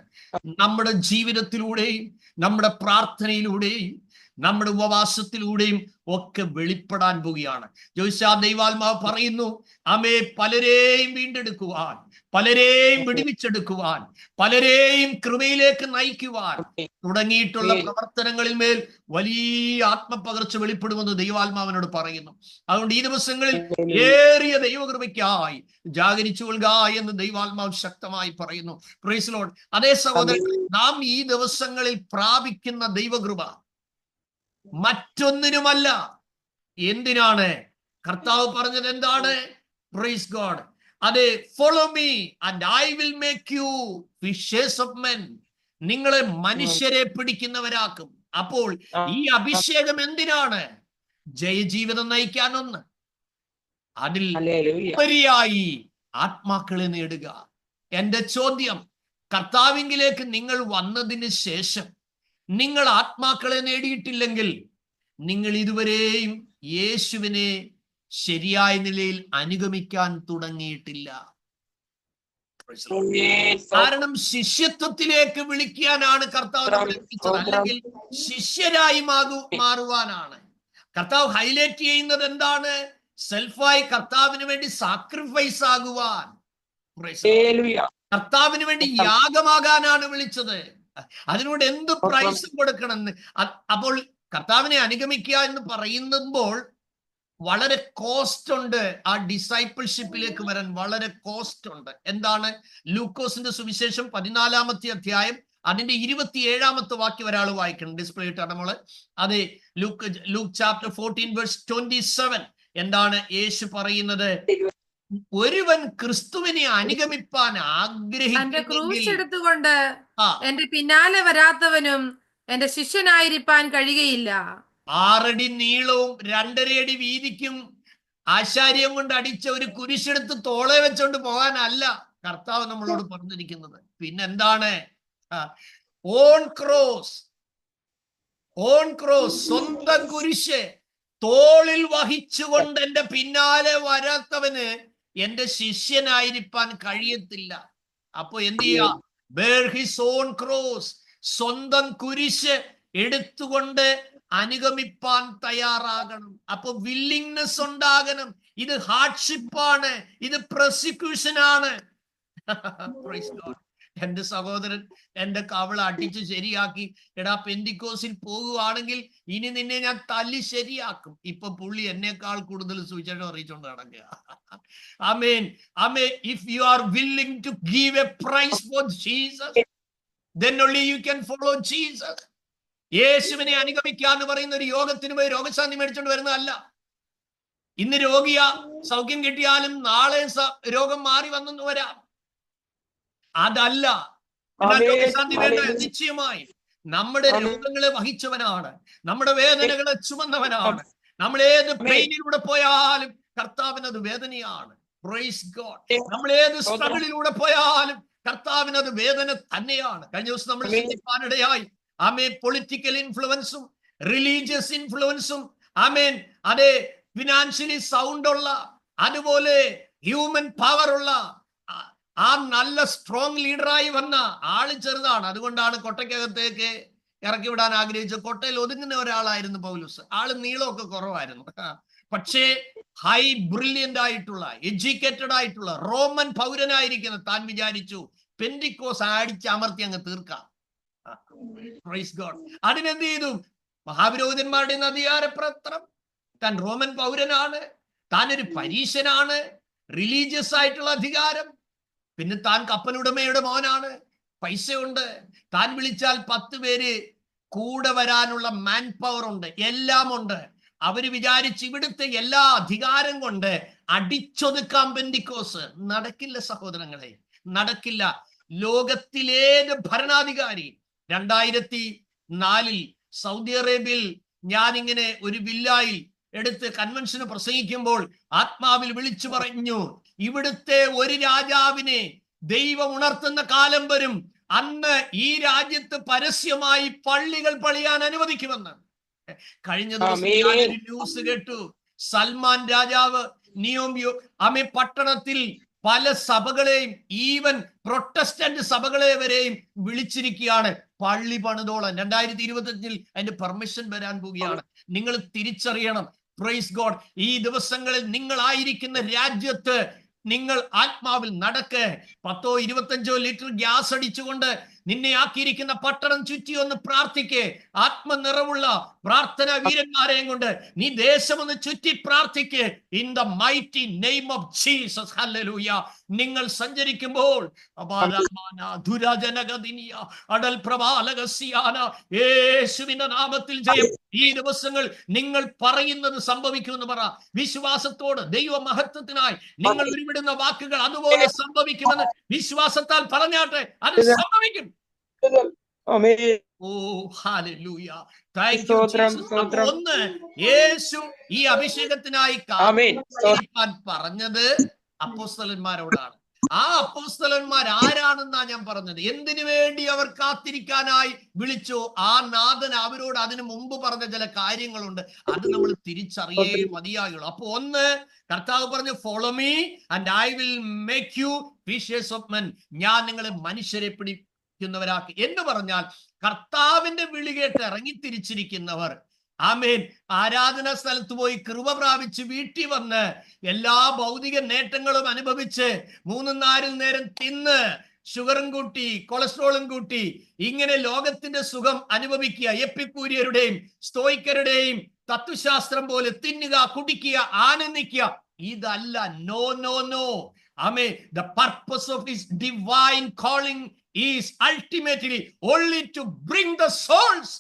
S1: നമ്മുടെ ജീവിതത്തിലൂടെയും നമ്മുടെ പ്രാർത്ഥനയിലൂടെയും നമ്മുടെ ഉപവാസത്തിലൂടെയും ഒക്കെ വെളിപ്പെടാൻ പോവുകയാണ്. ജോയിസാ, ദൈവാത്മാവ് പറയുന്നു, ആമേ, പലരെയും വീണ്ടെടുക്കുവാൻ, പലരെയും വിടുവിച്ചെടുക്കുവാൻ, പലരെയും കൃപയിലേക്ക് നയിക്കുവാൻ തുടങ്ങിയിട്ടുള്ള പ്രവർത്തനങ്ങളിൽ മേൽ വലിയ ആത്മപകർച്ച വെളിപ്പെടുമെന്ന് ദൈവാത്മാവിനോട് പറയുന്നു. അതുകൊണ്ട് ഈ ദിവസങ്ങളിൽ ഏറിയ ദൈവകൃപയ്ക്കായി ജാഗരിച്ചുകൊള്ളുക എന്ന് ദൈവാത്മാവ് ശക്തമായി പറയുന്നു. Praise Lord. അതേ സഹോദരൻ, നാം ഈ ദിവസങ്ങളിൽ പ്രാപിക്കുന്ന ദൈവകൃപ മറ്റൊന്നിനുമല്ല. എന്തിനാണ്? കർത്താവ് പറഞ്ഞത് എന്താണ്? Praise God. അതെ, follow me and I will make you fishers of men. നിങ്ങളെ മനുഷ്യരെ പിടിക്കുന്നവരാക്കും. അപ്പോൾ ഈ അഭിഷേകം എന്തിനാണ്? ജയജീവിതം നയിക്കാനൊന്ന്, അതിൽ ഉപരിയായി ആത്മാക്കളെ നേടുക. എന്റെ ചോദ്യം, കർത്താവിങ്കിലേക്ക് നിങ്ങൾ വന്നതിന് ശേഷം നിങ്ങൾ ആത്മാക്കളെ നേടിയിട്ടില്ലെങ്കിൽ നിങ്ങൾ ഇതുവരെയും യേശുവിനെ ശരിയായ നിലയിൽ അനുഗമിക്കാൻ തുടങ്ങിയിട്ടില്ല. കാരണം ശിഷ്യത്വത്തിലേക്ക് വിളിക്കാനാണ് കർത്താവ് നമ്മളെ വിളിച്ചത്, അല്ലെങ്കിൽ ശിഷ്യരായി മാറുവാനാണ്. കർത്താവ് ഹൈലൈറ്റ് ചെയ്യുന്നത് എന്താണ്? സെൽഫായി കർത്താവിന് വേണ്ടി സാക്രിഫൈസ് ആകുവാൻ, കർത്താവിന് വേണ്ടി യാഗമാകാനാണ് വിളിച്ചത്. അതിനോട് എന്ത് പ്രൈസ് കൊടുക്കണമെന്ന്. അപ്പോൾ കർത്താവിനെ അനുഗമിക്കുക എന്ന് പറയുമ്പോൾ വളരെ കോസ്റ്റ് ഉണ്ട്. ആ ഡിസൈപ്പിൾഷിപ്പിലേക്ക് വരാൻ വളരെ കോസ്റ്റ് ഉണ്ട്. എന്താണ്? ലൂക്കോസിന്റെ സുവിശേഷം 14-ാമത്തെ അധ്യായം അതിന്റെ 27-ാമത്തെ വാക്യം ഒരാൾ വായിക്കണം. ഡിസ്പ്ലേ ഇട്ടാണ് നമ്മള്. അതെ, ലൂക്ക് ചാപ്റ്റർ 14:27. എന്താണ് യേശു പറയുന്നത്? ഒരുവൻ ക്രിസ്തുവിനെ അനുഗമിപ്പാൻ ആഗ്രഹിക്കുന്നെങ്കിൽ
S2: എടുത്തുകൊണ്ട് എന്റെ പിന്നാലെ വരാത്തവനും എന്റെ ശിഷ്യനായിരിക്കാൻ കഴിയുകയില്ല.
S1: 6 അടി നീളവും 2.5 അടി വീതിക്കും ആശാര്യം കൊണ്ട് അടിച്ച ഒരു കുരിശെടുത്ത് തോളെ വെച്ചോണ്ട് പോകാനല്ല കർത്താവ് നമ്മളോട് പറഞ്ഞിരിക്കുന്നത്. പിന്നെന്താണ്? ഓൺ ക്രോസ്, സ്വന്തം കുരിശ് തോളിൽ വഹിച്ചുകൊണ്ട് എന്റെ പിന്നാലെ വരാത്തവന് എന്റെ ശിഷ്യനായിരിക്കാൻ കഴിയത്തില്ല. അപ്പൊ എന്ത് ചെയ്യാ? bear his own cross, സ്വന്തം കുരിശ് എടുത്തുകൊണ്ട് അനുഗമിപ്പാൻ തയ്യാറാകണം. അപ്പൊ വില്ലിങ്നെസ് ഉണ്ടാകണം. ഇത് ഹാർഡ്ഷിപ്പാണ്, ഇത് പ്രോസിക്യൂഷൻ ആണ്. എന്റെ സഹോദരൻ എന്റെ കവള അടിച്ച് ശരിയാക്കി, എടാ പെന്തിക്കോസിൽ പോകുവാണെങ്കിൽ ഇനി നിന്നെ ഞാൻ തല്ലി ശരിയാക്കും. ഇപ്പൊ പുള്ളി എന്നെക്കാൾ കൂടുതൽ സുവിശേഷം അറിയിച്ചുകൊണ്ട് നടക്കുക. ആമേൻ, ആമേൻ. If you are willing to give a price for Jesus, then only you can follow Jesus. യേശുവിനെ അനുഗമിക്കാന്ന് പറയുന്ന ഒരു യോഗത്തിന് പോയി രോഗശാന്തി മേടിച്ചോണ്ട് വരുന്നതല്ല. ഇന്ന് രോഗിയാ, സൗഖ്യം കിട്ടിയാലും നാളെ രോഗം മാറി വന്നെന്ന് വരാം. അതല്ല രോഗശാന്തി വേണ്ട. നിശ്ചയമായി നമ്മുടെ രോഗങ്ങളെ വഹിച്ചവനാണ്, നമ്മുടെ വേദനകളെ ചുമന്നവനാണ്. നമ്മൾ ഏത് പെയിനിലൂടെ പോയാലും കർത്താവിനത് വേദനയാണ്. Praise God. നമ്മൾ ഏത് സ്ട്രഗിളിലൂടെ പോയാലും കർത്താവിനത് വേദന തന്നെയാണ്. കഴിഞ്ഞ ദിവസം നമ്മൾ ചിന്തിപ്പാനിടയായി, ആമേൻ, പൊളിറ്റിക്കൽ ഇൻഫ്ലുവൻസും റിലീജിയസ് ഇൻഫ്ലുവൻസും, ആമേൻ, അതെ, ഫിനാൻഷ്യലി സൗണ്ട് ഉള്ള, അതുപോലെ ഹ്യൂമൻ പവർ ഉള്ള ആ നല്ല സ്ട്രോങ് ലീഡറായി വന്ന ആള് ചെറുതാണ്. അതുകൊണ്ടാണ് കൊട്ടയ്ക്കകത്തേക്ക് ഇറക്കി വിടാൻ ആഗ്രഹിച്ചത്. കൊട്ടയിൽ ഒതുങ്ങുന്ന ഒരാളായിരുന്നു പൗലോസ്. ആള് നീളമൊക്കെ കുറവായിരുന്നു, പക്ഷേ ഹൈ ബ്രില്യന്റ് ആയിട്ടുള്ള, എഡ്യൂക്കേറ്റഡ് ആയിട്ടുള്ള റോമൻ പൗരനായിരിക്കുന്ന താൻ വിചാരിച്ചു പെന്തിക്കോസ് അടിച്ചമർത്തി അങ്ങ് തീർക്കാം. Praise God. അതിനെന്ത് ചെയ്തു? മഹാപുരോഹിതന്മാരുടെ അധികാരപ്രത്രം, താൻ റോമൻ പൗരനാണ്, താനൊരു പരീശനാണ്, റിലീജിയസ് ആയിട്ടുള്ള അധികാരം, പിന്നെ താൻ കപ്പലുടമയുടെ മോനാണ്, പൈസയുണ്ട്, താൻ വിളിച്ചാൽ 10 പേര് കൂടെ വരാനുള്ള മാൻ പവർ ഉണ്ട്, എല്ലാം ഉണ്ട്. അവര് വിചാരിച്ച് ഇവിടുത്തെ എല്ലാ അധികാരം കൊണ്ട് അടിച്ചൊതുക്കാം പെന്തിക്കോസ്. നടക്കില്ല സഹോദരങ്ങളെ, നടക്കില്ല. ലോകത്തിലേത് ഭരണാധികാരി 2004 സൗദി അറേബ്യയിൽ ഞാനിങ്ങനെ ഒരു വില്ലായിൽ എടുത്ത് കൺവെൻഷന് പ്രസംഗിക്കുമ്പോൾ ആത്മാവിൽ വിളിച്ചു പറഞ്ഞു, ഇവിടുത്തെ ഒരു രാജാവിനെ ദൈവം ഉണർത്തുന്ന കാലം വരും, അന്ന് ഈ രാജ്യത്ത് പരസ്യമായി പള്ളികൾ പണിയാൻ അനുവദിക്കുമെന്ന്. കഴിഞ്ഞ ദിവസം ഞാനൊരു ന്യൂസ് കേട്ടു. സൽമാൻ രാജാവ് അമേ പട്ടണത്തിൽ പല സഭകളെയും, ഈവൻ പ്രൊട്ടസ്റ്റന്റ് സഭകളെ വരെയും വിളിച്ചിരിക്കുകയാണ് പള്ളി പണിതോളാൻ. 2025 അതിന്റെ പെർമിഷൻ വരാൻ പോവുകയാണ്. നിങ്ങൾ തിരിച്ചറിയണം. Praise God. ഈ ദിവസങ്ങളിൽ നിങ്ങളായിരിക്കുന്ന രാജ്യത്ത് നിങ്ങൾ ആത്മാവിൽ നടക്ക്. 10-25 ലിറ്റർ ഗ്യാസ് അടിച്ചുകൊണ്ട് നിന്നെ ആക്കിയിരിക്കുന്ന പട്ടണം ചുറ്റി ഒന്ന് പ്രാർത്ഥിക്കേ. ആത്മനിറവുള്ള പ്രാർത്ഥന വീരന്മാരെയും കൊണ്ട് നീ ദേശം ഒന്ന് ചുറ്റി പ്രാർത്ഥിക്കേ. In the mighty name of Jesus. Hallelujah. നിങ്ങൾ സഞ്ചരിക്കുമ്പോൾ യേശുവിന്റെ നാമത്തിൽ ജയം. ഈ ദിവസങ്ങൾ നിങ്ങൾ പറയുന്നത് സംഭവിക്കുമെന്ന് പറ. വിശ്വാസത്തോട് ദൈവ മഹത്വത്തിനായി നിങ്ങൾ ഉരുവിടുന്ന വാക്കുകൾ അതുപോലെ സംഭവിക്കുമെന്ന് വിശ്വാസത്താൽ പറഞ്ഞാട്ടെ. അത് സംഭവിക്കും. ഓ ഹല്ലേലൂയ. Thank you Jesus. ഒന്ന്, യേശു ഈ അഭിഷേകത്തിനായി പറഞ്ഞത് അപ്പോസ്തലന്മാരോടാണ്. ആ അപ്പോസ്തലന്മാർ ആരാണെന്നാ ഞാൻ പറഞ്ഞത്. എന്തിനു വേണ്ടി അവർ കാത്തിരിക്കാനായി വിളിച്ചു? ആ നാഥൻ അവരോട് അതിനു മുമ്പ് പറഞ്ഞ ചില കാര്യങ്ങളുണ്ട്. അത് നമ്മൾ തിരിച്ചറിയേ മതിയായുള്ളൂ. അപ്പൊ ഒന്ന്, കർത്താവ് പറഞ്ഞു, follow me and I will make you fishers of men. ഞാൻ നിങ്ങളെ മനുഷ്യരെ പിടിക്കുന്നവരാക്കി എന്ന് പറഞ്ഞാൽ കർത്താവിന്റെ വിളി കേട്ട് ഇറങ്ങിത്തിരിച്ചിരിക്കുന്നവർ, ആമേൻ, ആരാധനാ സ്ഥലത്ത് പോയി കൃപ പ്രാപിച്ച് വീട്ടിൽ വന്ന് എല്ലാ ഭൗതിക നേട്ടങ്ങളും അനുഭവിച്ച് 3-4 നേരം തിന്ന് ഷുഗറും കൂട്ടി കൊളസ്ട്രോളും കൂട്ടി ഇങ്ങനെ ലോകത്തിന്റെ സുഖം അനുഭവിക്കുക. എപ്പിക്കൂരിയരുടെയും സ്തോയിക്കരുടെയും തത്വശാസ്ത്രം പോലെ തിന്നുക, കുടിക്കുക, ആനന്ദിക്കുക, ഇതല്ല. No no no. Amen. The purpose of his divine calling is ultimately only to bring the souls.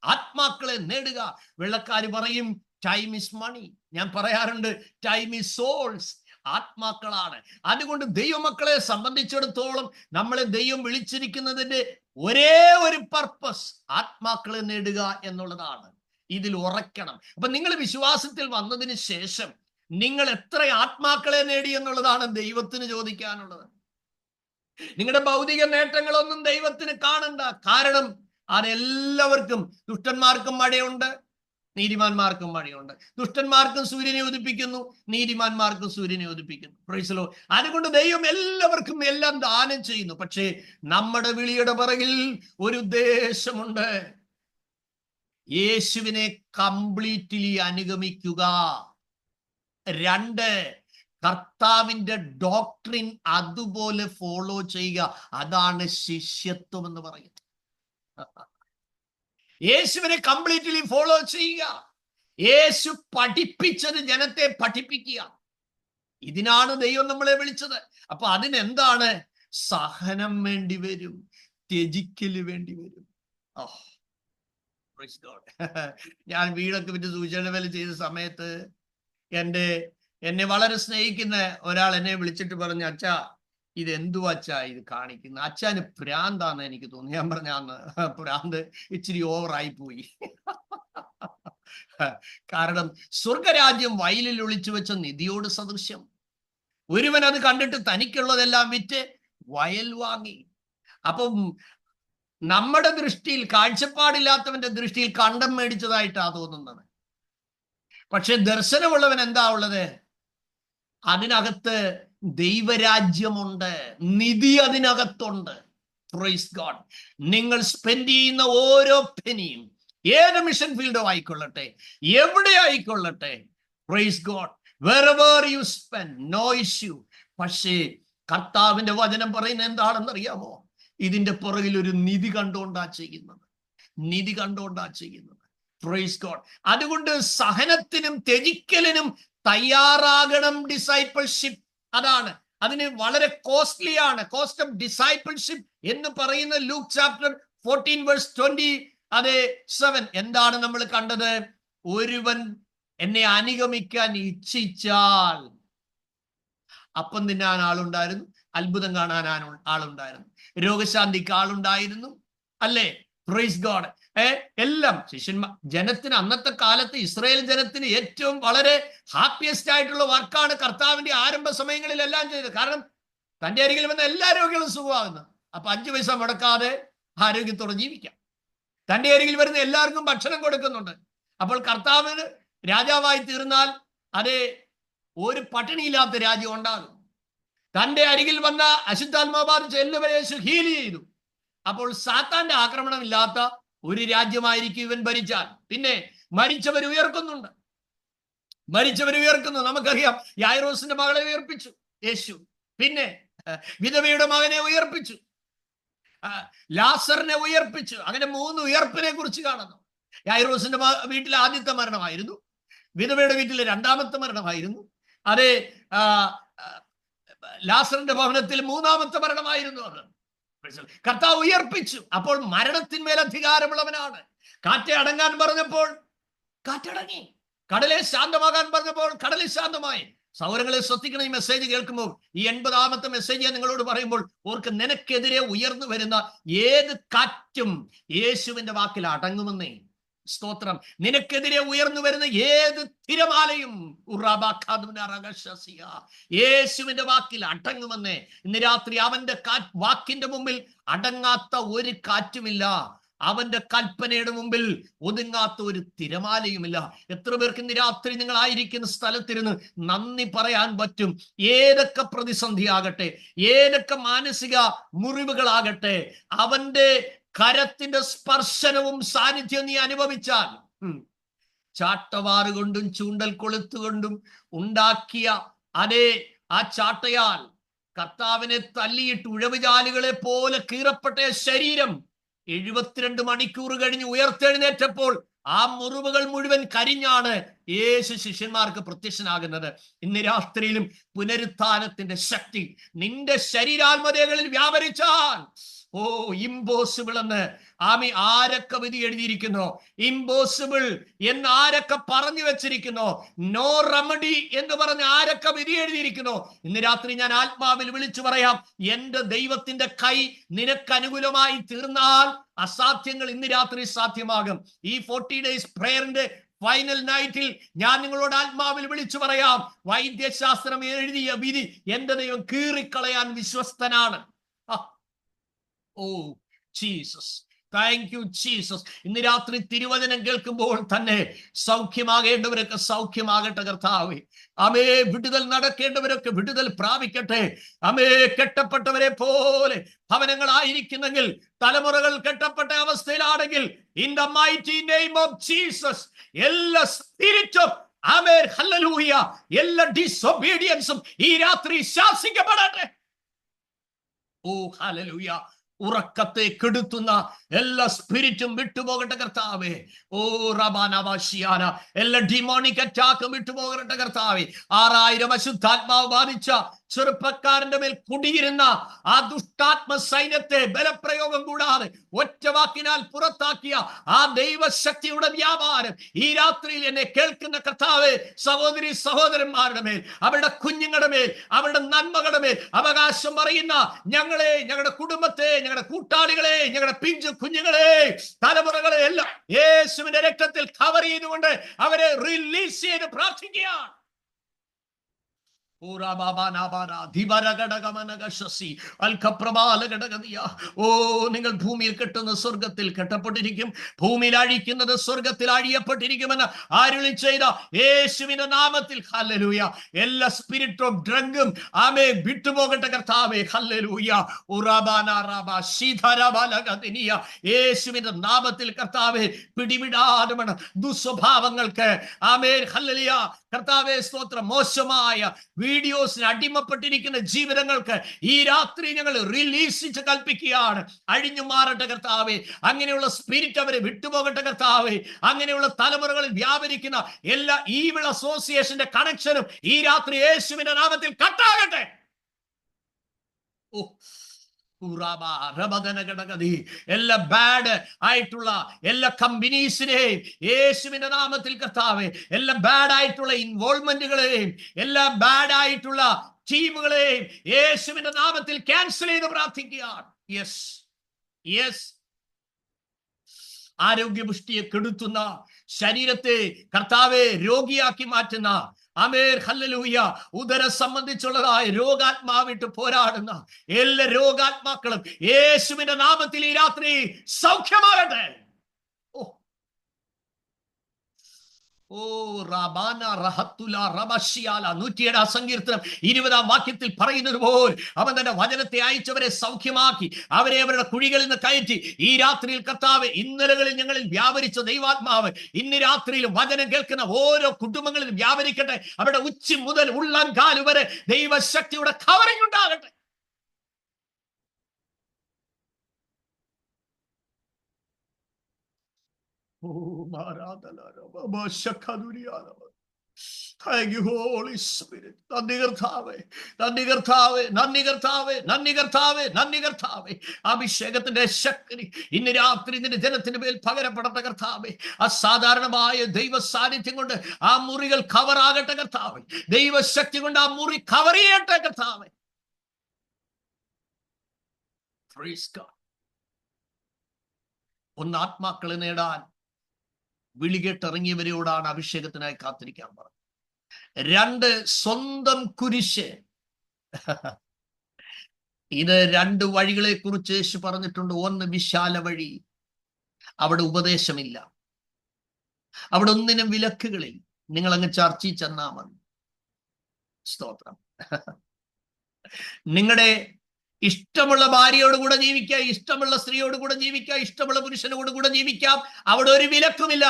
S1: ആത്മാക്കളെ നേടുക. വെള്ളക്കാര് പറയും ടൈം ഇസ് മണി. ഞാൻ പറയാറുണ്ട് ടൈം ഇസ് സോൾസ്. ആത്മാക്കളാണ്. അതുകൊണ്ട് ദൈവമക്കളെ സംബന്ധിച്ചിടത്തോളം നമ്മളെ ദൈവം വിളിച്ചിരിക്കുന്നതിന്റെ ഒരേ ഒരു പർപ്പസ് ആത്മാക്കളെ നേടുക എന്നുള്ളതാണ്. ഇതിൽ ഉറക്കണം. അപ്പൊ നിങ്ങൾ വിശ്വാസത്തിൽ വന്നതിന് ശേഷം നിങ്ങൾ എത്ര ആത്മാക്കളെ നേടി എന്നുള്ളതാണ് ദൈവത്തിന് ചോദിക്കാനുള്ളത്. നിങ്ങളുടെ ഭൗതിക നേട്ടങ്ങളൊന്നും ദൈവത്തിന് കാണണ്ട. കാരണം അതെല്ലാവർക്കും, ദുഷ്ടന്മാർക്കും മഴയുണ്ട്, നീതിമാന്മാർക്കും മഴയുണ്ട്. ദുഷ്ടന്മാർക്കും സൂര്യനെ ഉദിപ്പിക്കുന്നു, നീതിമാന്മാർക്കും സൂര്യനെ ഉദിപ്പിക്കുന്നു. Price the Lord. അതുകൊണ്ട് ദൈവം എല്ലാവർക്കും എല്ലാം ദാനം ചെയ്യുന്നു. പക്ഷേ നമ്മുടെ വിളിയുടെ പിറകിൽ ഒരു ഉദ്ദേശമുണ്ട്. യേശുവിനെ കംപ്ലീറ്റ്ലി അനുഗമിക്കുക. 2, കർത്താവിന്റെ ഡോക്ട്രിൻ അതുപോലെ ഫോളോ ചെയ്യുക. അതാണ് ശിഷ്യത്വം എന്ന് പറയുന്നത്. യേശുവിനെ കംപ്ലീറ്റ്ലി ഫോളോ ചെയ്യുക. യേശു പഠിപ്പിച്ചത് ജനത്തെ പഠിപ്പിക്കുക. ഇതിനാണ് ദൈവം നമ്മളെ വിളിച്ചത്. അപ്പൊ അതിനെന്താണ്? സഹനം വേണ്ടി വരും, ത്യജിക്കല് വേണ്ടി വരും. ഞാൻ വീടൊക്കെ വിറ്റ് സൂചന വില ചെയ്ത സമയത്ത് എന്നെ വളരെ സ്നേഹിക്കുന്ന ഒരാൾ എന്നെ വിളിച്ചിട്ട് പറഞ്ഞു, അച്ഛാ ഇതെന്തു അച്ഛാ ഇത് കാണിക്കുന്ന? അച്ഛന് ഭ്രാന്താന്ന് എനിക്ക് തോന്നി. ഞാൻ പറഞ്ഞാന്ന് ഭ്രാന്ത് ഇച്ചിരി ഓവറായി പോയി. കാരണം സ്വർഗരാജ്യം വയലിൽ ഒളിച്ചു വെച്ച നിധിയോട് സദൃശ്യം. ഒരുവൻ അത് കണ്ടിട്ട് തനിക്കുള്ളതെല്ലാം വിറ്റ് വയൽ വാങ്ങി. അപ്പം നമ്മുടെ ദൃഷ്ടിയിൽ, കാഴ്ചപ്പാടില്ലാത്തവന്റെ ദൃഷ്ടിയിൽ കണ്ടം മേടിച്ചതായിട്ടാ തോന്നുന്നത്. പക്ഷെ ദർശനമുള്ളവൻ എന്താ ഉള്ളത്? അതിനകത്ത് ദൈവരാജ്യമുണ്ട്, നിധി അതിനകത്തുണ്ട്. Praise God. നിങ്ങൾ സ്പെൻഡ് ചെയ്യുന്ന ഓരോ പെനിയും, ഏത് മിഷൻ ഫീൽഡോ ആയിക്കൊള്ളട്ടെ, എവിടെ ആയിക്കൊള്ളട്ടെ, praise God, wherever you spend, no issue. പക്ഷേ കർത്താവിന്റെ വചനം പറയുന്നത് എന്താണെന്ന് അറിയാമോ? ഇതിന്റെ പുറകിൽ ഒരു നിധി കണ്ടുകൊണ്ടാ ചെയ്യുന്നത്, നിധി കണ്ടുകൊണ്ടാ ചെയ്യുന്നത്. Praise God. അതുകൊണ്ട് സഹനത്തിനും ത്യജിക്കലിനും തയ്യാറാകണം. ഡിസൈപ്പിൾഷിപ്പ് അതാണ്. അതിന് വളരെ കോസ്റ്റ്ലി ആണ്. കോസ്റ്റ് ഓഫ് ഡിസൈപ്പിൾഷിപ്പ് എന്ന് പറയുന്ന ലൂക്ക് ചാപ്റ്റർ 14 verse 27. എന്താണ് നമ്മൾ കണ്ടത്? ഒരുവൻ എന്നെ അനുഗമിക്കാൻ ഇച്ഛിച്ചാൽ, അപ്പം തിന്നാൻ ആളുണ്ടായിരുന്നു, അത്ഭുതം കാണാൻ ആളുണ്ടായിരുന്നു, രോഗശാന്തിക്ക് ആളുണ്ടായിരുന്നു, അല്ലേ? Praise God. എല്ലാം ജനത്തിന്, അന്നത്തെ കാലത്ത് ഇസ്രായേൽ ജനത്തിന് ഏറ്റവും വളരെ ഹാപ്പിയസ്റ്റ് ആയിട്ടുള്ള വർക്കാണ് കർത്താവിന്റെ ആരംഭ സമയങ്ങളിലെല്ലാം ചെയ്തത്. കാരണം തന്റെ അരികിൽ വന്ന എല്ലാ രോഗികളും സുഖമാകുന്നു. അപ്പൊ 5 പൈസ മുടക്കാതെ ആരോഗ്യത്തോടെ ജീവിക്കാം. തന്റെ അരികിൽ വരുന്ന എല്ലാവർക്കും ഭക്ഷണം കൊടുക്കുന്നുണ്ട്. അപ്പോൾ കർത്താവിന് രാജാവായി തീർന്നാൽ അതേ ഒരു പട്ടിണിയില്ലാത്ത രാജ്യം ഉണ്ടാകും. തന്റെ അരികിൽ വന്ന അശുദ്ധാത്മാവ് ബാധിച്ച എല്ലാവരെയും യേശു ഹീൽ ചെയ്തു. അപ്പോൾ സാത്താന്റെ ആക്രമണം ഇല്ലാത്ത ഒരു രാജ്യമായിരിക്കും ഇവൻ ഭരിച്ചാൽ. പിന്നെ മരിച്ചവർ ഉയർക്കുന്നുണ്ട്, മരിച്ചവർ ഉയർക്കുന്നു. നമുക്കറിയാം, യായിറോസിന്റെ മകളെ ഉയർപ്പിച്ചു യേശു. പിന്നെ വിധവയുടെ മകനെ ഉയർപ്പിച്ചു, ലാസറിനെ ഉയർപ്പിച്ചു. അങ്ങനെ 3 ഉയർപ്പിനെ കുറിച്ച് കാണുന്നു. യായിറോസിന്റെ വീട്ടിലെ ആദ്യത്തെ മരണമായിരുന്നു, വിധവയുടെ വീട്ടിലെ 2ാമത്തെ മരണമായിരുന്നു, അതേ ലാസറിന്റെ ഭവനത്തിൽ 3ാമത്തെ മരണമായിരുന്നു. അത് കർത്താവ് ഉയർപ്പിച്ചു. അപ്പോൾ മരണത്തിന്മേൽ അധികാരമുള്ളവനാണ്. കാറ്റെ അടങ്ങാൻ പറഞ്ഞപ്പോൾ കാറ്റടങ്ങി, കടലെ ശാന്തമാകാൻ പറഞ്ഞപ്പോൾ കടലെ ശാന്തമായി. സൗരങ്ങളെ ശ്രദ്ധിക്കണം. ഈ മെസ്സേജ് കേൾക്കുമ്പോൾ, ഈ 80ാമത്തെ മെസ്സേജ് ഞാൻ നിങ്ങളോട് പറയുമ്പോൾ ഓർക്ക്, നിനക്കെതിരെ ഉയർന്നു വരുന്ന ഏത് കാറ്റും യേശുവിന്റെ വാക്കിൽ അടങ്ങുമെന്നേ. സ്തോത്രം. നിനക്കെതിരെ ഉയർന്നു വരുന്ന ഏത് തിരമാലയും യേശുവിന്റെ വാക്കിൽ അടങ്ങുമെന്നേ. ഇന്ന് രാത്രി അവന്റെ വാക്കിന്റെ മുമ്പിൽ അടങ്ങാത്ത ഒരു കാറ്റുമില്ല. അവന്റെ കൽപ്പനയുടെ മുമ്പിൽ ഒതുങ്ങാത്ത ഒരു തിരമാലയുമില്ല. എത്ര പേർക്ക് ഇന്ന് രാത്രി നിങ്ങളായിരിക്കുന്ന സ്ഥലത്തിരുന്ന് നന്ദി പറയാൻ പറ്റും? ഏതൊക്കെ പ്രതിസന്ധി ആകട്ടെ, ഏതൊക്കെ മാനസിക മുറിവുകളാകട്ടെ, അവന്റെ കരത്തിന്റെ സ്പർശനവും സാന്നിധ്യവും നീ അനുഭവിച്ചാൽ, ചാട്ടവാറുകൊണ്ടും ചൂണ്ടൽ കൊളുത്തുകൊണ്ടും ഉണ്ടാക്കിയ ആ ചാട്ടയാൽ കർത്താവിനെ തല്ലിയിട്ട് ഉഴവുചാലുകളെ പോലെ കീറപ്പെട്ട ശരീരം 72 മണിക്കൂർ കഴിഞ്ഞ് ഉയർത്തെഴുന്നേറ്റപ്പോൾ ആ മുറിവുകൾ മുഴുവൻ കരിഞ്ഞാണ് യേശു ശിഷ്യന്മാർക്ക് പ്രത്യക്ഷനാകുന്നത്. ഇന്ന് രാത്രിയിലും പുനരുത്ഥാനത്തിന്റെ ശക്തി നിന്റെ ശരീരാത്മതകളിൽ വ്യാപരിച്ചാൽ, ഇമ്പോസിബിൾ എന്ന് ആരൊക്കെ വിധി എഴുതിയിരിക്കുന്നു, ഇമ്പോസിബിൾ എന്ന് ആരൊക്കെ പറഞ്ഞു വെച്ചിരിക്കുന്നു, നോ റെമഡി എന്ന് പറഞ്ഞ് ആരൊക്കെ വിധി എഴുതിയിരിക്കുന്നു, ഇന്ന് രാത്രി ഞാൻ ആത്മാവിൽ വിളിച്ചു പറയാം, എന്റെ ദൈവത്തിന്റെ കൈ നിനക്ക് അനുകൂലമായി തീർന്നാൽ അസാധ്യങ്ങൾ ഇന്ന് രാത്രി സാധ്യമാകും. ഈ 40 days പ്രയറിന്റെ ഫൈനൽ നൈറ്റിൽ ഞാൻ നിങ്ങളോട് ആത്മാവിൽ വിളിച്ചു പറയാം, വൈദ്യശാസ്ത്രം എഴുതിയ വിധി എന്റെ ദൈവം കീറിക്കളയാൻ വിശ്വസ്തനാണ്. ജീസസ്. Thank you Jesus. ഇന്ന് രാത്രി തിരുവചനം കേൾക്കുമ്പോൾ തന്നെ സൗഖ്യമാകേണ്ടവരൊക്കെ സൗഖ്യമാകട്ടെ കർത്താവേ. ആമേ, വിടുതൽ നടക്കേണ്ടവരൊക്കെ വിടുതൽ പ്രാപിക്കട്ടെ. ആമേ, കെട്ടപ്പെട്ടവരെ പോലെ ഭവനങ്ങളായിരിക്കുന്നെങ്കിൽ, തലമുറകൾ കെട്ടപ്പെട്ട അവസ്ഥയിലാണെങ്കിൽ, in the mighty name of Jesus എല്ലാ സ്പിരിറ്റും, ആമേൻ, ഹല്ലേലൂയ, എല്ലാ ഡിസൊബീഡിയൻസും ഈ രാത്രി ശാസിക്കപ്പെടട്ടെ. ഓ ഹല്ലേലൂയ. ഉറക്കത്തെ കെടുത്തുന്ന എല്ലാ സ്പിരിറ്റും വിട്ടുപോകട്ടെ കർത്താവേ. ഓ റബാനവാശിയാന, എല്ലാ ഡിമോണിക് അറ്റാക്കും വിട്ടുപോകട്ടെ കർത്താവേ. 6000 അശുദ്ധാത്മാവ് ബാധിച്ച ചെറുപ്പക്കാരന്റെ മേൽ കുടിയിരുന്ന ആ ദുഷ്ടാത്മ സൈന്യത്തെ ബലപ്രയോഗം കൂടാതെ ഒറ്റ വാക്കിനാൽ പുറത്താക്കിയ ആ ദൈവശക്തിയുടെ വ്യാപാരം ഈ രാത്രിയിൽ എന്നെ കേൾക്കുന്ന കർത്താവേ, സഹോദരി സഹോദരന്മാരുടെ മേൽ, അവരുടെ കുഞ്ഞുങ്ങളുടെ മേൽ, അവരുടെ നന്മകളുടെ മേൽ അവകാശം പറയുന്ന ഞങ്ങളെ, ഞങ്ങളുടെ കുടുംബത്തെ, ഞങ്ങളുടെ കൂട്ടാളികളെ, ഞങ്ങളുടെ പിഞ്ചു കുഞ്ഞുങ്ങളെ, തലമുറകളെ എല്ലാം യേശുവിന്റെ രക്തത്തിൽ കവർ ചെയ്തുകൊണ്ട് അവരെ റിലീസ് ചെയ്ത് പ്രാർത്ഥിക്കുകയാണ്. ഓ നിങ്ങൾ ഭൂമിയിൽ കെട്ടുന്ന സ്വർഗത്തിൽ കെട്ടപ്പെട്ടിരിക്കും, ഭൂമിയിൽ അഴിക്കുന്നത് സ്വർഗത്തിൽ അഴിയപ്പെട്ടിരിക്കുമെന്ന് അരുളി ചെയ്ത യേശുവിന്റെ നാമത്തിൽ ഹല്ലേലൂയ. എല്ലാ സ്പിരിറ്റ് ഓഫ് ഡ്രഗും ആമേ വിട്ടുപോകട്ടെ കർത്താവേ. ഹല്ലേലൂയ. യേശുവിന്റെ നാമത്തിൽ കർത്താവേ, പിടിവിടാതെ ദുസ്വഭാവങ്ങൾക്ക് ആമേൻ ഹല്ലേലൂയ കർത്താവേ സ്തോത്രം, മോശമായ വീഡിയോസിന് അടിമപ്പെട്ടിരിക്കുന്ന ജീവിതങ്ങൾക്ക് ഈ രാത്രി ഞങ്ങൾ റിലീസിച്ച് കൽപ്പിക്കുകയാണ്. അഴിഞ്ഞു മാറട്ടെ കർത്താവേ. അങ്ങനെയുള്ള സ്പിരിറ്റ് അവരെ വിട്ടുപോകട്ടെ കർത്താവേ. അങ്ങനെയുള്ള തലമുറകളിൽ വ്യാപരിക്കുന്ന എല്ലാ ഈവിൾ അസോസിയേഷന്റെ കണക്ഷനും ഈ രാത്രി യേശുവിന്റെ നാമത്തിൽ കട്ടാകട്ടെ. ഓ എല്ലാ ബാഡ് ആയിട്ടുള്ള എല്ലാ കമ്പനീസിനെയും യേശുവിന്റെ നാമത്തിൽ കർത്താവേ, എല്ലാ ബാഡ് ആയിട്ടുള്ള ഇൻവോൾവ്മെന്റുകളെയും, എല്ലാ ബാഡ് ആയിട്ടുള്ള ടീമുകളെയും യേശുവിന്റെ നാമത്തിൽ ക്യാൻസൽ ചെയ്ത് പ്രാർത്ഥിക്കുകയാണ്. Yes yes. ആരോഗ്യപുഷ്ടിയെ കെടുത്തുന്ന, ശരീരത്തെ കർത്താവെ രോഗിയാക്കി മാറ്റുന്ന, ആമേൻ ഹല്ലേലൂയ, ഉദര സംബന്ധിച്ചുള്ളതായ രോഗാത്മാവിട്ട് പോരാടുന്ന എല്ലാ രോഗാത്മാക്കളും യേശുവിന്റെ നാമത്തിൽ ഈ രാത്രി സൗഖ്യമാകട്ടെ. ഓ റബാന റഹത്തുല റബശിയാല. 107 സങ്കീർത്തനം 20 വാക്യത്തിൽ പറയുന്നത് പോൽ അവൻ തന്റെ വചനത്തെ അയച്ചവരെ സൗഖ്യമാക്കി, അവരെ അവരുടെ കുഴികളിൽ നിന്ന് കയറ്റി. ഈ രാത്രിയിൽ കർത്താവ്, ഇന്നലകളിൽ ഞങ്ങളിൽ വ്യാപരിച്ച ദൈവാത്മാവ് ഇന്ന് രാത്രിയിൽ വചനം കേൾക്കുന്ന ഓരോ കുടുംബങ്ങളിലും വ്യാപരിക്കട്ടെ. അവരുടെ ഉച്ചി മുതൽ ഉള്ളംകാല് വരെ ദൈവശക്തിയുടെ കവറിംഗ് ഉണ്ടാകട്ടെ. Thank you, Holy Spirit. നന്ദി കർത്താവേ, നന്ദി കർത്താവേ, നന്ദി കർത്താവേ, നന്ദി കർത്താവേ, നന്ദി കർത്താവേ. അഭിഷേകത്തിന്റെ ശക്തി ഇന്ന് രാത്രി നിന്റെ ജനത്തിന് മേൽ പകരപ്പെടട്ടെ കർത്താവേ. അസാധാരണമായ ദൈവ സാന്നിധ്യം കൊണ്ട് ആ മുറികൾ കവറാകട്ടെ കർത്താവേ. ദൈവശക്തി കൊണ്ട് ആ മുറി കവർ ചെയ്യട്ടെ കർത്താവേ. ഒന്ന് ആത്മാക്കളെ നേടാൻ വിളികെട്ടിറങ്ങിയവരോടാണ് അഭിഷേകത്തിനായി കാത്തിരിക്കാൻ പറഞ്ഞത്. 2 സ്വന്തം കുരിശ്. ഇത് 2 വഴികളെ കുറിച്ച് യേശു പറഞ്ഞിട്ടുണ്ട്. ഒന്ന് വിശാല വഴി, അവിടെ ഉപദേശമില്ല, അവിടെ ഒന്നിനും വിലക്കുകളിൽ. നിങ്ങൾ അങ്ങ് ചർച്ചിൽ ചെന്നാ മതി. സ്തോത്രം. നിങ്ങളുടെ ഇഷ്ടമുള്ള ഭാര്യയോട് കൂടെ ജീവിക്കാം, ഇഷ്ടമുള്ള സ്ത്രീയോട് കൂടെ ജീവിക്കാം, ഇഷ്ടമുള്ള പുരുഷനോട് കൂടെ ജീവിക്കാം. അവിടെ ഒരു വിലക്കുമില്ല.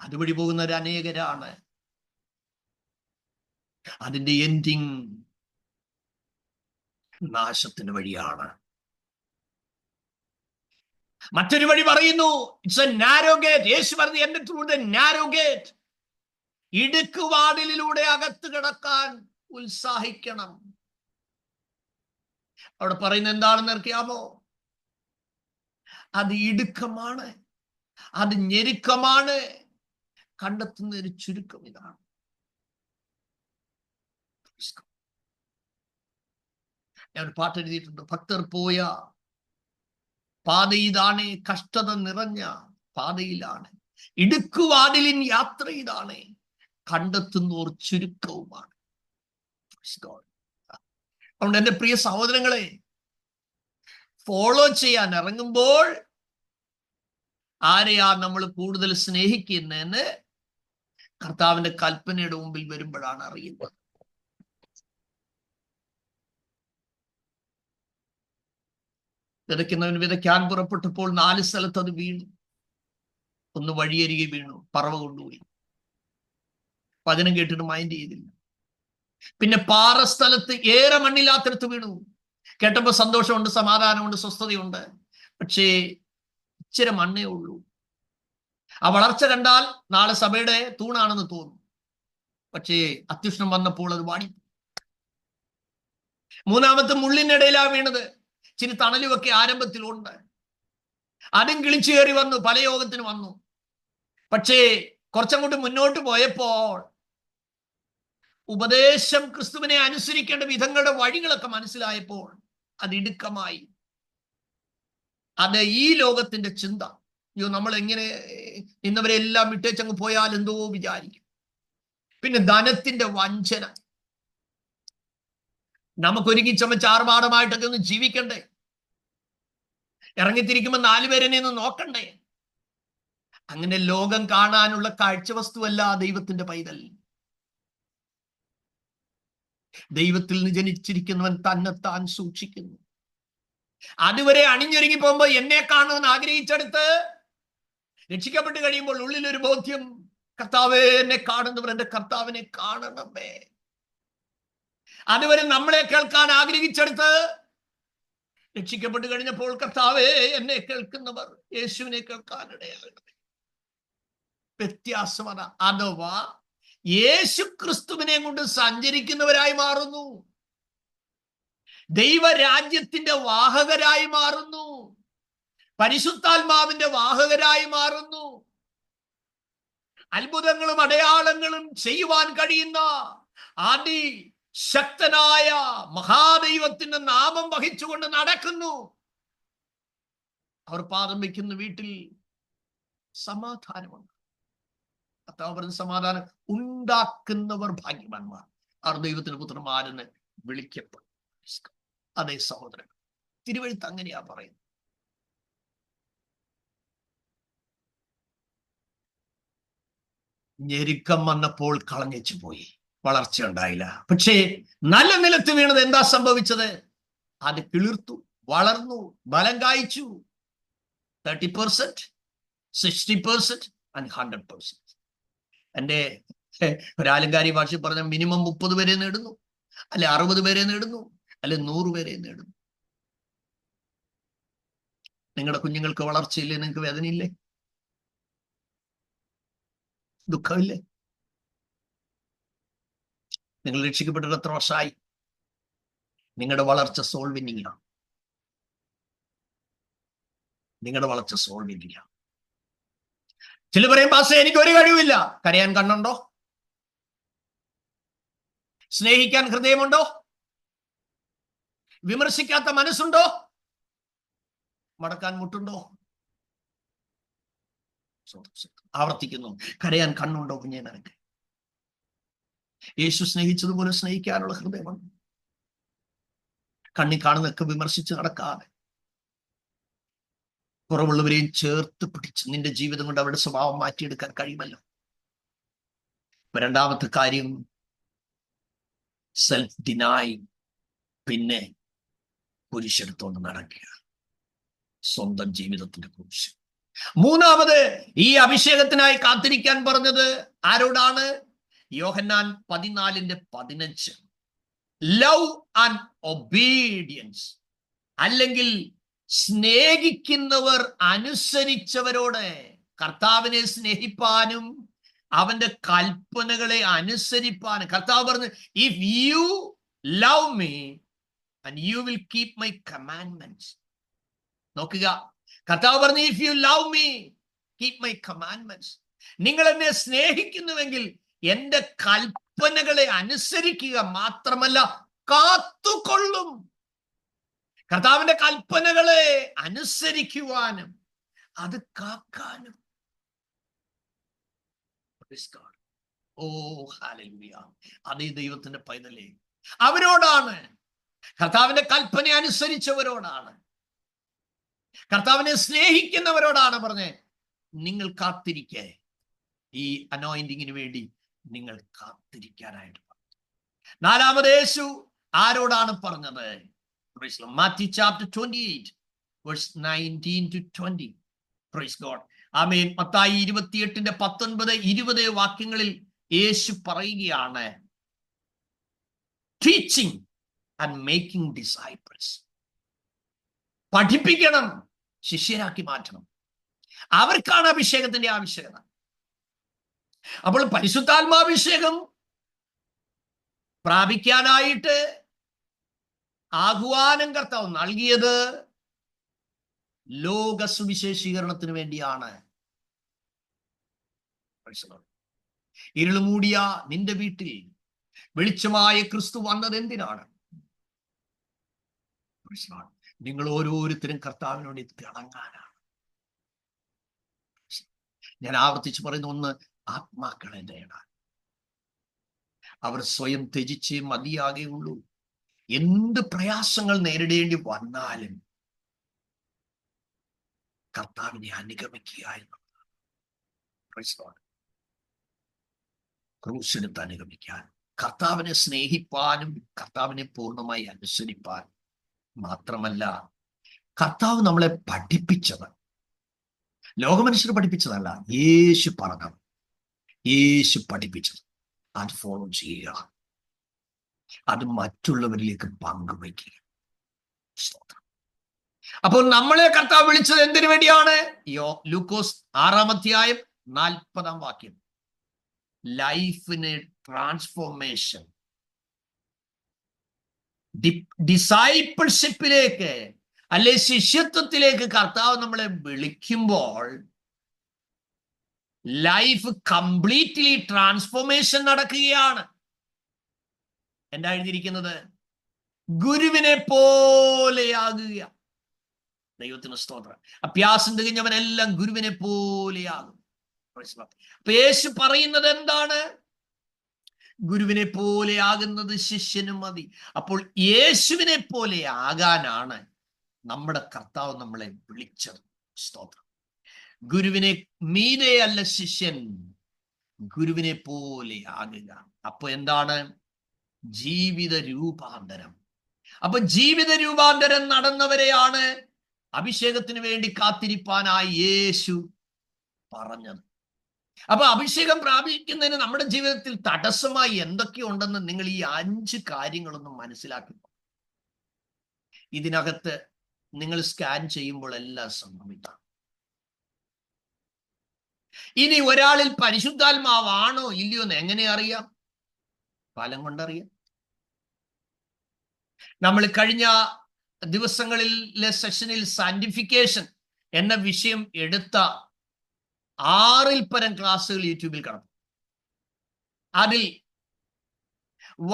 S1: അതുവഴി പോകുന്നവർ അനേകരാണ്. അതിന്റെ എൻഡിങ് നാശത്തിന് വഴിയാണ്. മറ്റൊരു വഴി പറയുന്നു, ഇറ്റ്സ് എ നാരോ ഗേറ്റ്. യേശു പറഞ്ഞു, എന്റെ ത്രൂ ദ നാരോ ഗേറ്റ്, ഇടുക്കുവാതിലിലൂടെ അകത്ത് കിടക്കാൻ ഉത്സാഹിക്കണം. അവിടെ പറയുന്നത് എന്താണെന്ന് അറിയാമോ? അത് ഇടുക്കമാണ്, അത് ഞെരുക്കമാണ്. കണ്ടെത്തുന്ന ഒരു ചുരുക്കം ഇതാണ്. ഞാൻ ഒരു പാട്ട് എഴുതിയിട്ടുണ്ട്. ഭക്തർ പോയ പാത ഇതാണ്, കഷ്ടത നിറഞ്ഞ പാതയിലാണ്, ഇടുക്കുവാതിലിൻ യാത്ര ഇതാണ്, കണ്ടെത്തുന്നോർ ചുരുക്കവുമാണ്. അതുകൊണ്ട് എന്റെ പ്രിയ സഹോദരങ്ങളെ, ഫോളോ ചെയ്യാൻ ഇറങ്ങുമ്പോൾ ആരെയാ നമ്മൾ കൂടുതൽ സ്നേഹിക്കുന്നതെന്ന് കർത്താവിന്റെ കൽപ്പനയുടെ മുമ്പിൽ വരുമ്പോഴാണ് അറിയുന്നത്. വിതയ്ക്കുന്നവൻ വിതയ്ക്കാൻ പുറപ്പെട്ടപ്പോൾ 4 സ്ഥലത്ത് അത് വീണു. ഒന്ന് വഴിയരികെ വീണു, പറവ കൊണ്ടുപോയി. വചനം കേട്ടിട്ട് മൈൻഡ് ചെയ്തില്ല. പിന്നെ പാറ സ്ഥലത്ത് ഏറെ മണ്ണില്ലാത്തടത്ത് വീണു. കേട്ടപ്പോ സന്തോഷമുണ്ട്, സമാധാനമുണ്ട്, സ്വസ്ഥതയുണ്ട്. പക്ഷേ ഇച്ചിരി മണ്ണേ ഉള്ളൂ. ആ വളർച്ച കണ്ടാൽ നാളെ സഭയുടെ തൂണാണെന്ന് തോന്നും. പക്ഷേ അത്യുഷ്ണം വന്നപ്പോൾ അത് വാടി. മൂന്നാമത്തെ മുള്ളിനിടയിലാ വീണത്. ഇച്ചിരി തണലുമൊക്കെ ആരംഭത്തിലുണ്ട്. അതും കിളിച്ചു കയറി വന്നു, പല യോഗത്തിന് വന്നു. പക്ഷേ കുറച്ചങ്ങോട്ട് മുന്നോട്ട് പോയപ്പോൾ ഉപദേശം, ക്രിസ്തുവിനെ അനുസരിക്കേണ്ട വിധങ്ങളുടെ വഴികളൊക്കെ മനസ്സിലായപ്പോൾ അത് ഇടുക്കമായി. അത് ഈ ലോകത്തിന്റെ ചിന്ത, അയ്യോ നമ്മൾ എങ്ങനെ ഇന്നവരെല്ലാം വിട്ടേച്ചങ്ങ് പോയാൽ എന്തോ വിചാരിക്കും. പിന്നെ ധനത്തിന്റെ വഞ്ചന. നമുക്കൊരുക്കി ചമച്ച് ആർഭാടമായിട്ടൊക്കെ ഒന്ന് ജീവിക്കണ്ടേ? ഇറങ്ങിത്തിരിക്കുമ്പോൾ 4 പേരെന്നെ ഒന്ന് നോക്കണ്ടേ? അങ്ങനെ ലോകം കാണാനുള്ള കാഴ്ചവസ്തുവല്ല ദൈവത്തിന്റെ പൈതൽ. ദൈവത്തിൽ നിന്ന് ജനിച്ചിരിക്കുന്നവൻ തന്നെത്താൻ സൂക്ഷിക്കുന്നു. അതുവരെ അണിഞ്ഞൊരുങ്ങി പോകുമ്പോ എന്നെ കാണുമെന്ന് ആഗ്രഹിച്ചെടുത്ത് രക്ഷിക്കപ്പെട്ട് കഴിയുമ്പോൾ ഉള്ളിലൊരു ബോധ്യം, കർത്താവേ എന്നെ കാണുന്നവർ എന്റെ കർത്താവിനെ കാണണമേ. അതുവരെ നമ്മളെ കേൾക്കാൻ ആഗ്രഹിച്ചെടുത്ത് രക്ഷിക്കപ്പെട്ട് കഴിഞ്ഞപ്പോൾ കർത്താവേ എന്നെ കേൾക്കുന്നവർ യേശുവിനെ കേൾക്കാനിടയാകണമേ. വ്യത്യാസമാണ്. അഥവാ യേശു ക്രിസ്തുവിനെ കൊണ്ട് സഞ്ചരിക്കുന്നവരായി മാറുന്നു, ദൈവരാജ്യത്തിന്റെ വാഹകരായി മാറുന്നു, പരിശുദ്ധാത്മാവിന്റെ വാഹകരായി മാറുന്നു, അത്ഭുതങ്ങളും അടയാളങ്ങളും ചെയ്യുവാൻ കഴിയുന്ന അതിശക്തനായ മഹാദൈവത്തിന്റെ നാമം വഹിച്ചുകൊണ്ട് നടക്കുന്നു. അവർ പാദം വയ്ക്കുന്ന വീട്ടിൽ സമാധാനമുണ്ട്. കർത്താവ് പറഞ്ഞ സമാധാനം ഉണ്ടാക്കുന്നവർ ഭാഗ്യവാന്മാർ, അവർ ദൈവത്തിന്റെ പുത്രന്മാരെന്ന് വിളിക്കപ്പെടും. അതേ സഹോദരൻ, തിരുവെഴുത്ത് അങ്ങനെയാ പറയുന്നത്. ഞെരുക്കം വന്നപ്പോൾ കളഞ്ഞു പോയി, വളർച്ച ഉണ്ടായില്ല. പക്ഷേ നല്ല നിലത്ത് വീണത് എന്താ സംഭവിച്ചത്? അത് കിളിർത്തു, വളർന്നു, ബലം കായ്ച്ചു. 30%, 60% and 100%. എൻ്റെ ഒരാലങ്കാരി ഭാഷ പറഞ്ഞ മിനിമം 30 പേരെ നേടുന്നു, അല്ലെ 60 പേരെ നേടുന്നു, അല്ലെ 100 പേരെ നേടുന്നു. നിങ്ങളുടെ കുഞ്ഞുങ്ങൾക്ക് വളർച്ചയില്ലേ? നിങ്ങൾക്ക് വേദനയില്ലേ? ദുഃഖമില്ലേ? നിങ്ങൾ രക്ഷിക്കപ്പെട്ടിട്ട് എത്ര വർഷമായി? നിങ്ങളുടെ വളർച്ച സോൾവിനിങ് ആണ്. നിങ്ങളുടെ വളർച്ച സോൾവിനിങ് ആണ്. ചില പറയും പാസ്റ്റർ എനിക്ക് ഒരു കഴിവില്ല. കരയാൻ കണ്ണുണ്ടോ? സ്നേഹിക്കാൻ ഹൃദയമുണ്ടോ? വിമർശിക്കാത്ത മനസ്സുണ്ടോ? മടക്കാൻ മുട്ടുണ്ടോ? ആവർത്തിക്കുന്നു, കരയാൻ കണ്ണുണ്ടോ കുഞ്ഞേ നിനക്ക്? യേശു സ്നേഹിച്ചതുപോലെ സ്നേഹിക്കാനുള്ള ഹൃദയമാണ്. കണ്ണി കാണുന്നതൊക്കെ വിമർശിച്ച് നടക്കാതെ കുറവുള്ളവരെയും ചേർത്ത് പിടിച്ച് നിന്റെ ജീവിതം കൊണ്ട് അവരുടെ സ്വഭാവം മാറ്റിയെടുക്കാൻ കഴിയുമല്ലോ. രണ്ടാമത്തെ കാര്യം സെൽഫ് ഡിനായി, പിന്നെ കുരിശെടുത്തോണ്ട് നടക്കുക, സ്വന്തം ജീവിതത്തിന്റെ കുരിശ്. മൂന്നാമത് ഈ അഭിഷേകത്തിനായി കാത്തിരിക്കാൻ പറഞ്ഞത് ആരോടാണ്? യോഹന്നാൻ 14:15. ലവ് ആൻഡ് ഒബീഡിയൻസ്, അല്ലെങ്കിൽ സ്നേഹിക്കുന്നവർ അനുസരിച്ചവരോട്. കർത്താവിനെ സ്നേഹിപ്പാനും അവന്റെ കൽപ്പനകളെ അനുസരിപ്പാനും. കർത്താവ് പറഞ്ഞു, if you love me and you will keep my commandments. നോക്കുക, കർത്താവ് പറഞ്ഞു, if you love me keep my commandments. നിങ്ങൾ എന്നെ സ്നേഹിക്കുന്നുവെങ്കിൽ എന്റെ കൽപ്പനകളെ അനുസരിക്കുക മാത്രമല്ല, കാത്തുകൊള്ളും. കർത്താവിന്റെ കൽപ്പനകളെ അനുസരിക്കുവാനും അത് കാക്കാനും. ഓ ഹല്ലേലൂയ! അതേ ദൈവത്തിന്റെ പൈതലേ, അവരോടാണ്, കർത്താവിന്റെ കൽപ്പന അനുസരിച്ചവരോടാണ്. കർത്താവിനെ സ്നേഹിക്കുന്നവരോടാണ് പറഞ്ഞേ, നിങ്ങൾ കാത്തിരിക്കേ. ഈ അനോയിന്റിങ്ങിന് വേണ്ടി നിങ്ങൾ കാത്തിരിക്കാനായിട്ട്. നാലാമത് യേശു ആരോടാണ് പറഞ്ഞത്? Matthew chapter 28 verse 19 to 20. Praise God. ആമേൻ. മത്തായി 28:19-20 വാക്യങ്ങളിൽ യേശു പറയുകയാണ്, ടീച്ചിങ് ആൻഡ് മേക്കിംഗ് ഡിസൈപ്പിൾസ്. പഠിപ്പിക്കണം, ശിഷ്യരാക്കി മാറ്റണം. അവർക്കാണ് അഭിഷേകത്തിന്റെ ആവശ്യകത. അപ്പോൾ പരിശുദ്ധാത്മാഭിഷേകം പ്രാപിക്കാനായിട്ട് ആഹ്വാനം കർത്താവ് നൽകിയത് ലോക സുവിശേഷീകരണത്തിന് വേണ്ടിയാണ്. ഇരുളുമൂടിയ നിന്റെ വീട്ടിൽ വെളിച്ചമായ ക്രിസ്തു വന്നത് എന്തിനാണ്? നിങ്ങൾ ഓരോരുത്തരും കർത്താവിനോട് തിളങ്ങാനാണ്. ഞാൻ ആവർത്തിച്ച് പറയുന്ന ഒന്ന്, ആത്മാക്കളെ നേടാൻ. അവർ സ്വയം ത്യജിച്ചേ മതിയാകെയുള്ളൂ. എന്ത് പ്രയാസങ്ങൾ നേരിടേണ്ടി വന്നാലും കർത്താവിനെ അനുഗമിക്കുക എന്നുള്ളതാണ്. ക്രൂശെടുത്ത് അനുഗമിക്കാൻ, കർത്താവിനെ സ്നേഹിപ്പാനും കർത്താവിനെ പൂർണ്ണമായി അനുസരിപ്പാൻ മാത്രമല്ല, കർത്താവ് നമ്മളെ പഠിപ്പിച്ചത് ലോകമനുഷ്യർ പഠിപ്പിച്ചതല്ല, യേശു പറഞ്ഞത്, യേശു പഠിപ്പിച്ചത് അത് ഫോളോ ചെയ്യുക, അത് മറ്റുള്ളവരിലേക്ക് പങ്കുവയ്ക്കുക. അപ്പോൾ നമ്മളെ കർത്താവ് വിളിച്ചത് എന്തിനു വേണ്ടിയാണ്? ലൂക്കോസ് 6:40 ലൈഫിന് ട്രാൻസ്ഫോർമേഷൻ, ഡിസൈപ്പിൾഷിപ്പിലേക്ക് അല്ലെ ശിഷ്യത്വത്തിലേക്ക് കർത്താവ് നമ്മളെ വിളിക്കുമ്പോൾ ലൈഫ് കംപ്ലീറ്റ്ലി ട്രാൻസ്ഫോർമേഷൻ നടക്കുകയാണ്. എന്താ എഴുതിയിരിക്കുന്നത്? ഗുരുവിനെ പോലെയാകുക. ദൈവത്തിന് സ്തോത്രം. അഭ്യാസം തികഞ്ഞവനെല്ലാം ഗുരുവിനെ പോലെയാകും. അപ്പൊ യേശു പറയുന്നത് എന്താണ്? ഗുരുവിനെ പോലെയാകുന്നത് ശിഷ്യനും മതി. അപ്പോൾ യേശുവിനെ പോലെ ആകാനാണ് നമ്മുടെ കർത്താവ് നമ്മളെ വിളിച്ചത്. സ്തോത്രം. ഗുരുവിനെ മീതെ അല്ല ശിഷ്യൻ, ഗുരുവിനെ പോലെ ആകുക. അപ്പൊ എന്താണ്? ജീവിത രൂപാന്തരം. അപ്പൊ ജീവിത രൂപാന്തരം നടന്നവരെയാണ് അഭിഷേകത്തിന് വേണ്ടി കാത്തിരിപ്പാനായി യേശു പറഞ്ഞത്. അപ്പൊ അഭിഷേകം പ്രാപിക്കുന്നതിന് നമ്മുടെ ജീവിതത്തിൽ തടസ്സമായി എന്തൊക്കെയുണ്ടെന്ന് നിങ്ങൾ ഈ 5 കാര്യങ്ങളൊന്നും മനസ്സിലാക്കി. ഇതിനകത്ത് നിങ്ങൾ സ്കാൻ ചെയ്യുമ്പോൾ എല്ലാം സംഭവിക്കാം. ഇനി ഒരാളിൽ പരിശുദ്ധാത്മാവാണോ ഇല്ലയോ എന്ന് എങ്ങനെ അറിയാം? ഫലം കൊണ്ടറിയാം. നമ്മൾ കഴിഞ്ഞ ദിവസങ്ങളിലെ സെഷനിൽ സാന്റിഫിക്കേഷൻ എന്ന വിഷയം എടുത്ത 6 പരം ക്ലാസ്സുകൾ യൂട്യൂബിൽ കാണും. അതിൽ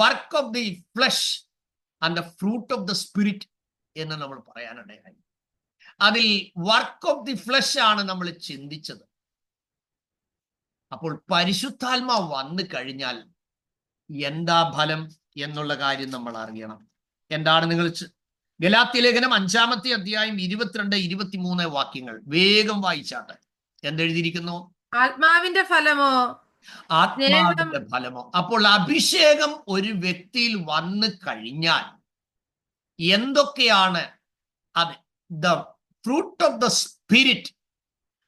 S1: work of the flesh and the fruit of the spirit എന്ന് നമ്മൾ പറയാനിടയായി. അതിൽ വർക്ക് ഓഫ് ദി ഫ്ലഷ് ആണ് നമ്മൾ ചിന്തിച്ചത്. അപ്പോൾ പരിശുദ്ധാത്മാവ് വന്നു കഴിഞ്ഞാൽ എന്താ ഫലം എന്നുള്ള കാര്യം നമ്മൾ അറിയണം. എന്താണ്? നിങ്ങൾ ഗലാത്യ ലേഖനം 5-ാമത്തെ അധ്യായം 22-23 വാക്യങ്ങൾ വേഗം വായിച്ചാട്ടെ. എന്തെഴുതിയിരിക്കുന്നു? ആത്മാവിന്റെ ഫലമോ? ആത്മാവിന്റെ ഫലമോ. അപ്പോൾ അഭിഷേകം ഒരു വ്യക്തിയിൽ വന്നു കഴിഞ്ഞാൽ എന്തൊക്കെയാണ് അത്? The fruit of the spirit,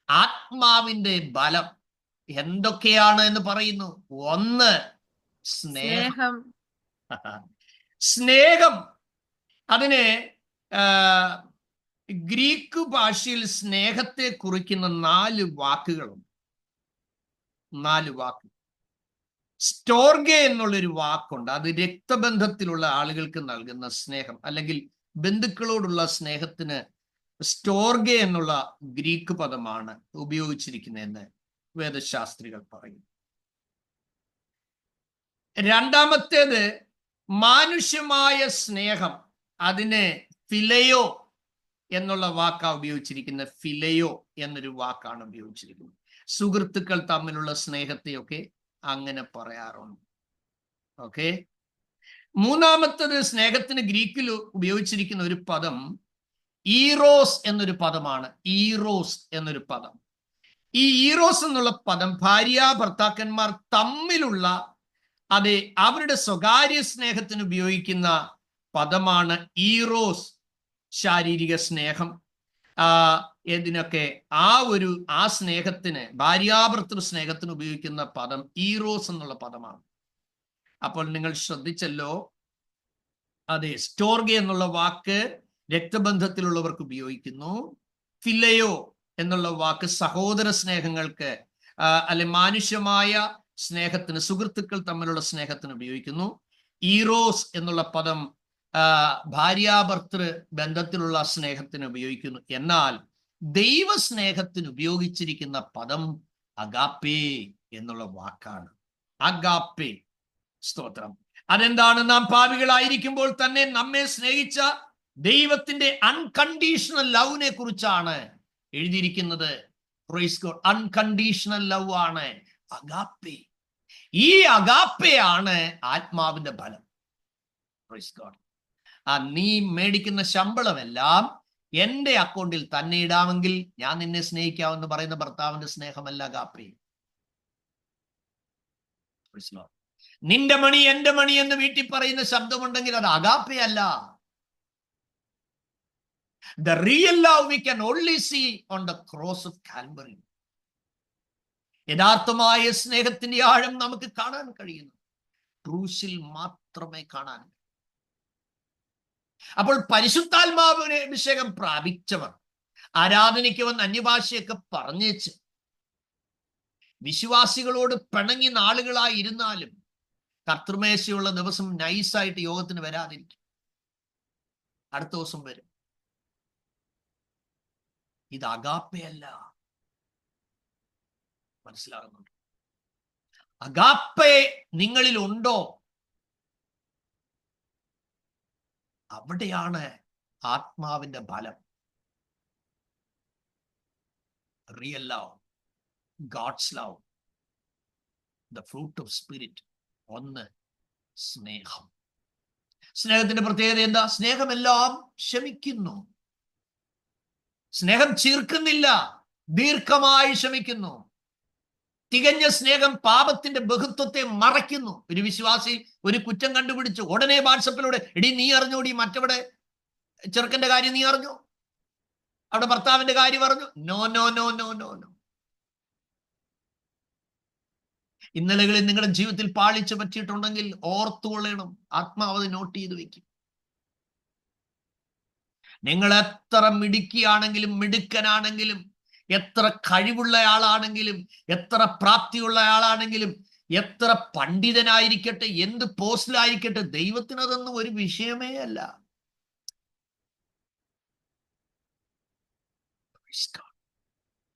S1: ആത്മാവിന്റെ ബലം എന്തൊക്കെയാണ് എന്ന് പറയുന്നു. 1, സ്നേഹം. സ്നേഹം. അതിനെ ഗ്രീക്ക് ഭാഷയിൽ സ്നേഹത്തെ കുറിക്കുന്ന 4 വാക്കുകളുണ്ട്. 4 വാക്ക്. സ്റ്റോർഗെ എന്നുള്ളൊരു വാക്കുണ്ട്. അത് രക്തബന്ധത്തിലുള്ള ആളുകൾക്ക് നൽകുന്ന സ്നേഹം, അല്ലെങ്കിൽ ബന്ധുക്കളോടുള്ള സ്നേഹത്തിന് സ്റ്റോർഗെ എന്നുള്ള ഗ്രീക്ക് പദമാണ് ഉപയോഗിച്ചിരിക്കുന്നതെന്ന് വേദശാസ്ത്രികൾ പറയും. രണ്ടാമത്തേത് മാനുഷ്യമായ സ്നേഹം. അതിന് ഫിലയോ എന്നുള്ള വാക്കാണ് ഉപയോഗിച്ചിരിക്കുന്നത്. ഫിലയോ എന്നൊരു വാക്കാണ് ഉപയോഗിച്ചിരിക്കുന്നത്. സുഹൃത്തുക്കൾ തമ്മിലുള്ള സ്നേഹത്തെയൊക്കെ അങ്ങനെ പറയാറുണ്ട്. ഓക്കെ. മൂന്നാമത്തത് സ്നേഹത്തിന് ഗ്രീക്കിൽ ഉപയോഗിച്ചിരിക്കുന്ന ഒരു പദം ഈറോസ് എന്നൊരു പദമാണ്. ഈറോസ് എന്നൊരു പദം. ഈ ഈറോസ് എന്നുള്ള പദം ഭാര്യ ഭർത്താക്കന്മാർ തമ്മിലുള്ള അവരുടെ സ്വകാര്യ സ്നേഹത്തിന് ഉപയോഗിക്കുന്ന പദമാണ് ഈറോസ്. ശാരീരിക സ്നേഹം, ഇതിനൊക്കെ ആ സ്നേഹത്തിന്, ഭാര്യാഭർത്തൃ സ്നേഹത്തിന് ഉപയോഗിക്കുന്ന പദം ഈറോസ് എന്നുള്ള പദമാണ്. അപ്പോൾ നിങ്ങൾ ശ്രദ്ധിച്ചല്ലോ, സ്റ്റോർഗെ എന്നുള്ള വാക്ക് രക്തബന്ധത്തിലുള്ളവർക്ക് ഉപയോഗിക്കുന്നു. ഫിലയോ എന്നുള്ള വാക്ക് സഹോദര സ്നേഹങ്ങൾക്ക്, അല്ലെ മാനുഷ്യമായ സ്നേഹത്തിന്, സുഹൃത്തുക്കൾ തമ്മിലുള്ള സ്നേഹത്തിന് ഉപയോഗിക്കുന്നു. ഈറോസ് എന്നുള്ള പദം ഭാര്യാഭർത്തൃ ബന്ധത്തിലുള്ള സ്നേഹത്തിന് ഉപയോഗിക്കുന്നു. എന്നാൽ ദൈവസ്നേഹത്തിന് ഉപയോഗിച്ചിരിക്കുന്ന പദം അഗാപ്പേ എന്നുള്ള വാക്കാണ്. അഗാപ്പേ. സ്തോത്രം. അതെന്താണ്? നാം പാപികളായിരിക്കുമ്പോൾ തന്നെ നമ്മെ സ്നേഹിച്ച ദൈവത്തിന്റെ അൺകണ്ടീഷണൽ ലവിനെ കുറിച്ചാണ് എഴുതിയിരിക്കുന്നത്. Praise God. അൺകണ്ടീഷണൽ ലവ് ആണ് അഗാപ്പേ. ഈ അഗാപ്പയാണ് ആത്മാവിന്റെ ബലം. Praise God. നീ മേടിക്കുന്ന ശമ്പളമെല്ലാം എന്റെ അക്കൗണ്ടിൽ തന്നെ ഇടാമെങ്കിൽ ഞാൻ നിന്നെ സ്നേഹിക്കാമെന്ന് പറയുന്ന ഭർത്താവിന്റെ സ്നേഹമല്ല അഗാപ്പേ. Praise God. നിന്റെ മണി എന്റെ മണി എന്ന് വീട്ടിൽ പറയുന്ന ശബ്ദമുണ്ടെങ്കിൽ അത് അഗാപ്പേ അല്ല. The real love we can only see on the cross of Calvary. യഥാർത്ഥമായ സ്നേഹത്തിന്റെ ആഴം നമുക്ക് കാണാൻ കഴിയുന്നു ക്രൂശിൽ മാത്രമേ കാണാൻ. അപ്പോൾ പരിശുദ്ധാത്മാവിനെ അഭിഷേകം പ്രാപിച്ചവർ ആരാധനയ്ക്ക് വന്ന് അന്യഭാഷയൊക്കെ പറഞ്ഞേച്ച് വിശ്വാസികളോട് പിണങ്ങി നാളുകളായിരുന്നാലും കർത്തൃമേശയുള്ള ദിവസം നൈസായിട്ട് യോഗത്തിന് വരാതിരിക്കും. അടുത്ത ദിവസം വരും. ഇത് അഗാപ്പയല്ല. മനസ്സിലാകുന്നുണ്ട്? അഗാപ്പെ നിങ്ങളിൽ ഉണ്ടോ? അവിടെയാണ് ആത്മാവിന്റെ ബലം. Real love, God's love, the fruit of spirit. ഒന്ന്, സ്നേഹം. സ്നേഹത്തിന്റെ പ്രത്യേകത എന്താ? സ്നേഹമെല്ലാം ക്ഷമിക്കുന്നു. സ്നേഹം ചീർക്കുന്നില്ല, ദീർഘമായി ക്ഷമിക്കുന്നു. തികഞ്ഞ സ്നേഹം പാപത്തിന്റെ ബഹുത്വത്തെ മറയ്ക്കുന്നു. ഒരു വിശ്വാസി ഒരു കുറ്റം കണ്ടുപിടിച്ചു ഉടനെ വാട്സപ്പിലൂടെ, എടി നീ അറിഞ്ഞോടി മറ്റവിടെ ചെറുക്കന്റെ കാര്യം നീ അറിഞ്ഞോ, അവിടെ ഭർത്താവിന്റെ കാര്യം അറിഞ്ഞു? No no no no no no. ഇന്നലകളിൽ നിങ്ങളുടെ ജീവിതത്തിൽ പാളിച്ചു പറ്റിയിട്ടുണ്ടെങ്കിൽ ഓർത്തുകൊള്ളണം. ആത്മാവത് നോട്ട് ചെയ്ത് വെക്കും. നിങ്ങൾ എത്ര മിടുക്കിയാണെങ്കിലും മിടുക്കനാണെങ്കിലും, എത്ര കഴിവുള്ള ആളാണെങ്കിലും, എത്ര പ്രാപ്തിയുള്ള ആളാണെങ്കിലും, എത്ര പണ്ഡിതനായിരിക്കട്ടെ, എന്ത് പോസ്റ്റിലായിരിക്കട്ടെ, ദൈവത്തിന് അതൊന്നും ഒരു വിഷയമേ അല്ല.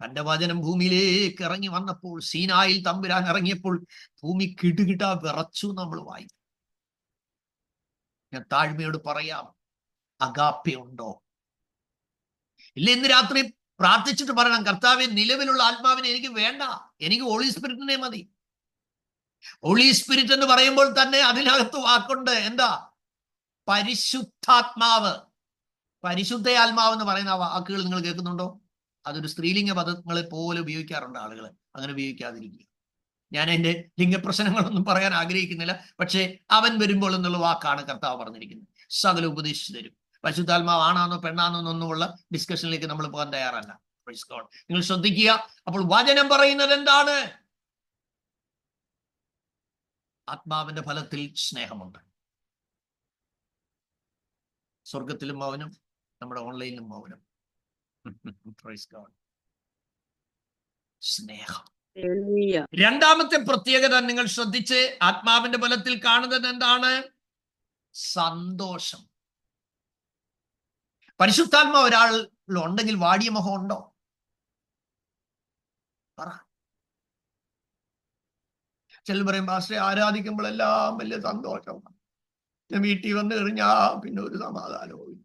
S1: തന്റെ വചനം ഭൂമിയിലേക്ക് ഇറങ്ങി വന്നപ്പോൾ, സീനായിൽ തമ്പുരാൻ ഇറങ്ങിയപ്പോൾ ഭൂമി കിടുകിടാ വിറച്ചു. നമ്മൾ വായിക്കും. ഞാൻ താഴ്മയോട് പറയാം, അഗാപ്പെ ഉണ്ടോ? ഇല്ല, ഇന്ന് രാത്രി പ്രാർത്ഥിച്ചിട്ട് പറയണം, കർത്താവേ, നിലവിലുള്ള ആത്മാവിനെ എനിക്ക് വേണ്ട, എനിക്ക് ഹോളി സ്പിരിറ്റിനെ മതി. ഹോളി സ്പിരിറ്റ് എന്ന് പറയുമ്പോൾ തന്നെ അതിനകത്ത് വാക്കുണ്ട്. എന്താ? പരിശുദ്ധാത്മാവ്. പരിശുദ്ധ ആത്മാവ് എന്ന് പറയുന്ന വാക്കുകൾ നിങ്ങൾ കേൾക്കുന്നുണ്ടോ? അതൊരു സ്ത്രീലിംഗ പദങ്ങളെ പോലെ ഉപയോഗിക്കാറുണ്ട് ആളുകൾ. അങ്ങനെ ഉപയോഗിക്കാതിരിക്കുക. ഞാൻ എൻ്റെ ലിംഗപ്രശ്നങ്ങളൊന്നും പറയാൻ ആഗ്രഹിക്കുന്നില്ല. പക്ഷേ അവൻ വരുമ്പോൾ എന്നുള്ള വാക്കാണ് കർത്താവ് പറഞ്ഞിരിക്കുന്നത്. സകല ഉപദേശിച്ചു തരും. പരിശുദ്ധാത്മാവ് ആണാന്നോ പെണ്ണാന്നോ എന്നൊന്നുമുള്ള ഡിസ്കഷനിലേക്ക് നമ്മൾ പോകാൻ തയ്യാറല്ല. Praise God. നിങ്ങൾ ശ്രദ്ധിക്കുക. അപ്പോൾ വചനം പറയുന്നത് എന്താണ്? ആത്മാവിന്റെ ഫലത്തിൽ സ്നേഹമുണ്ട്. സ്വർഗത്തിലും മൗനം, നമ്മുടെ ഓൺലൈനിലും മൗനം. Praise God. സ്നേഹം. രണ്ടാമത്തെ പ്രത്യേകത നിങ്ങൾ ശ്രദ്ധിച്ച്, ആത്മാവിന്റെ ഫലത്തിൽ കാണുന്നത് എന്താണ്? സന്തോഷം. പരിശുദ്ധാത്മാവ് ഒരാളുണ്ടെങ്കിൽ വാടിയ മുഖം ഉണ്ടോ? പറ. ചിലർ പറയും, പാസ്റ്ററെ, ആരാധിക്കുമ്പോഴെല്ലാം വലിയ സന്തോഷമാണ്, ഞാൻ വീട്ടിൽ വന്നു കഴിഞ്ഞാ പിന്നെ ഒരു സമാധാനവും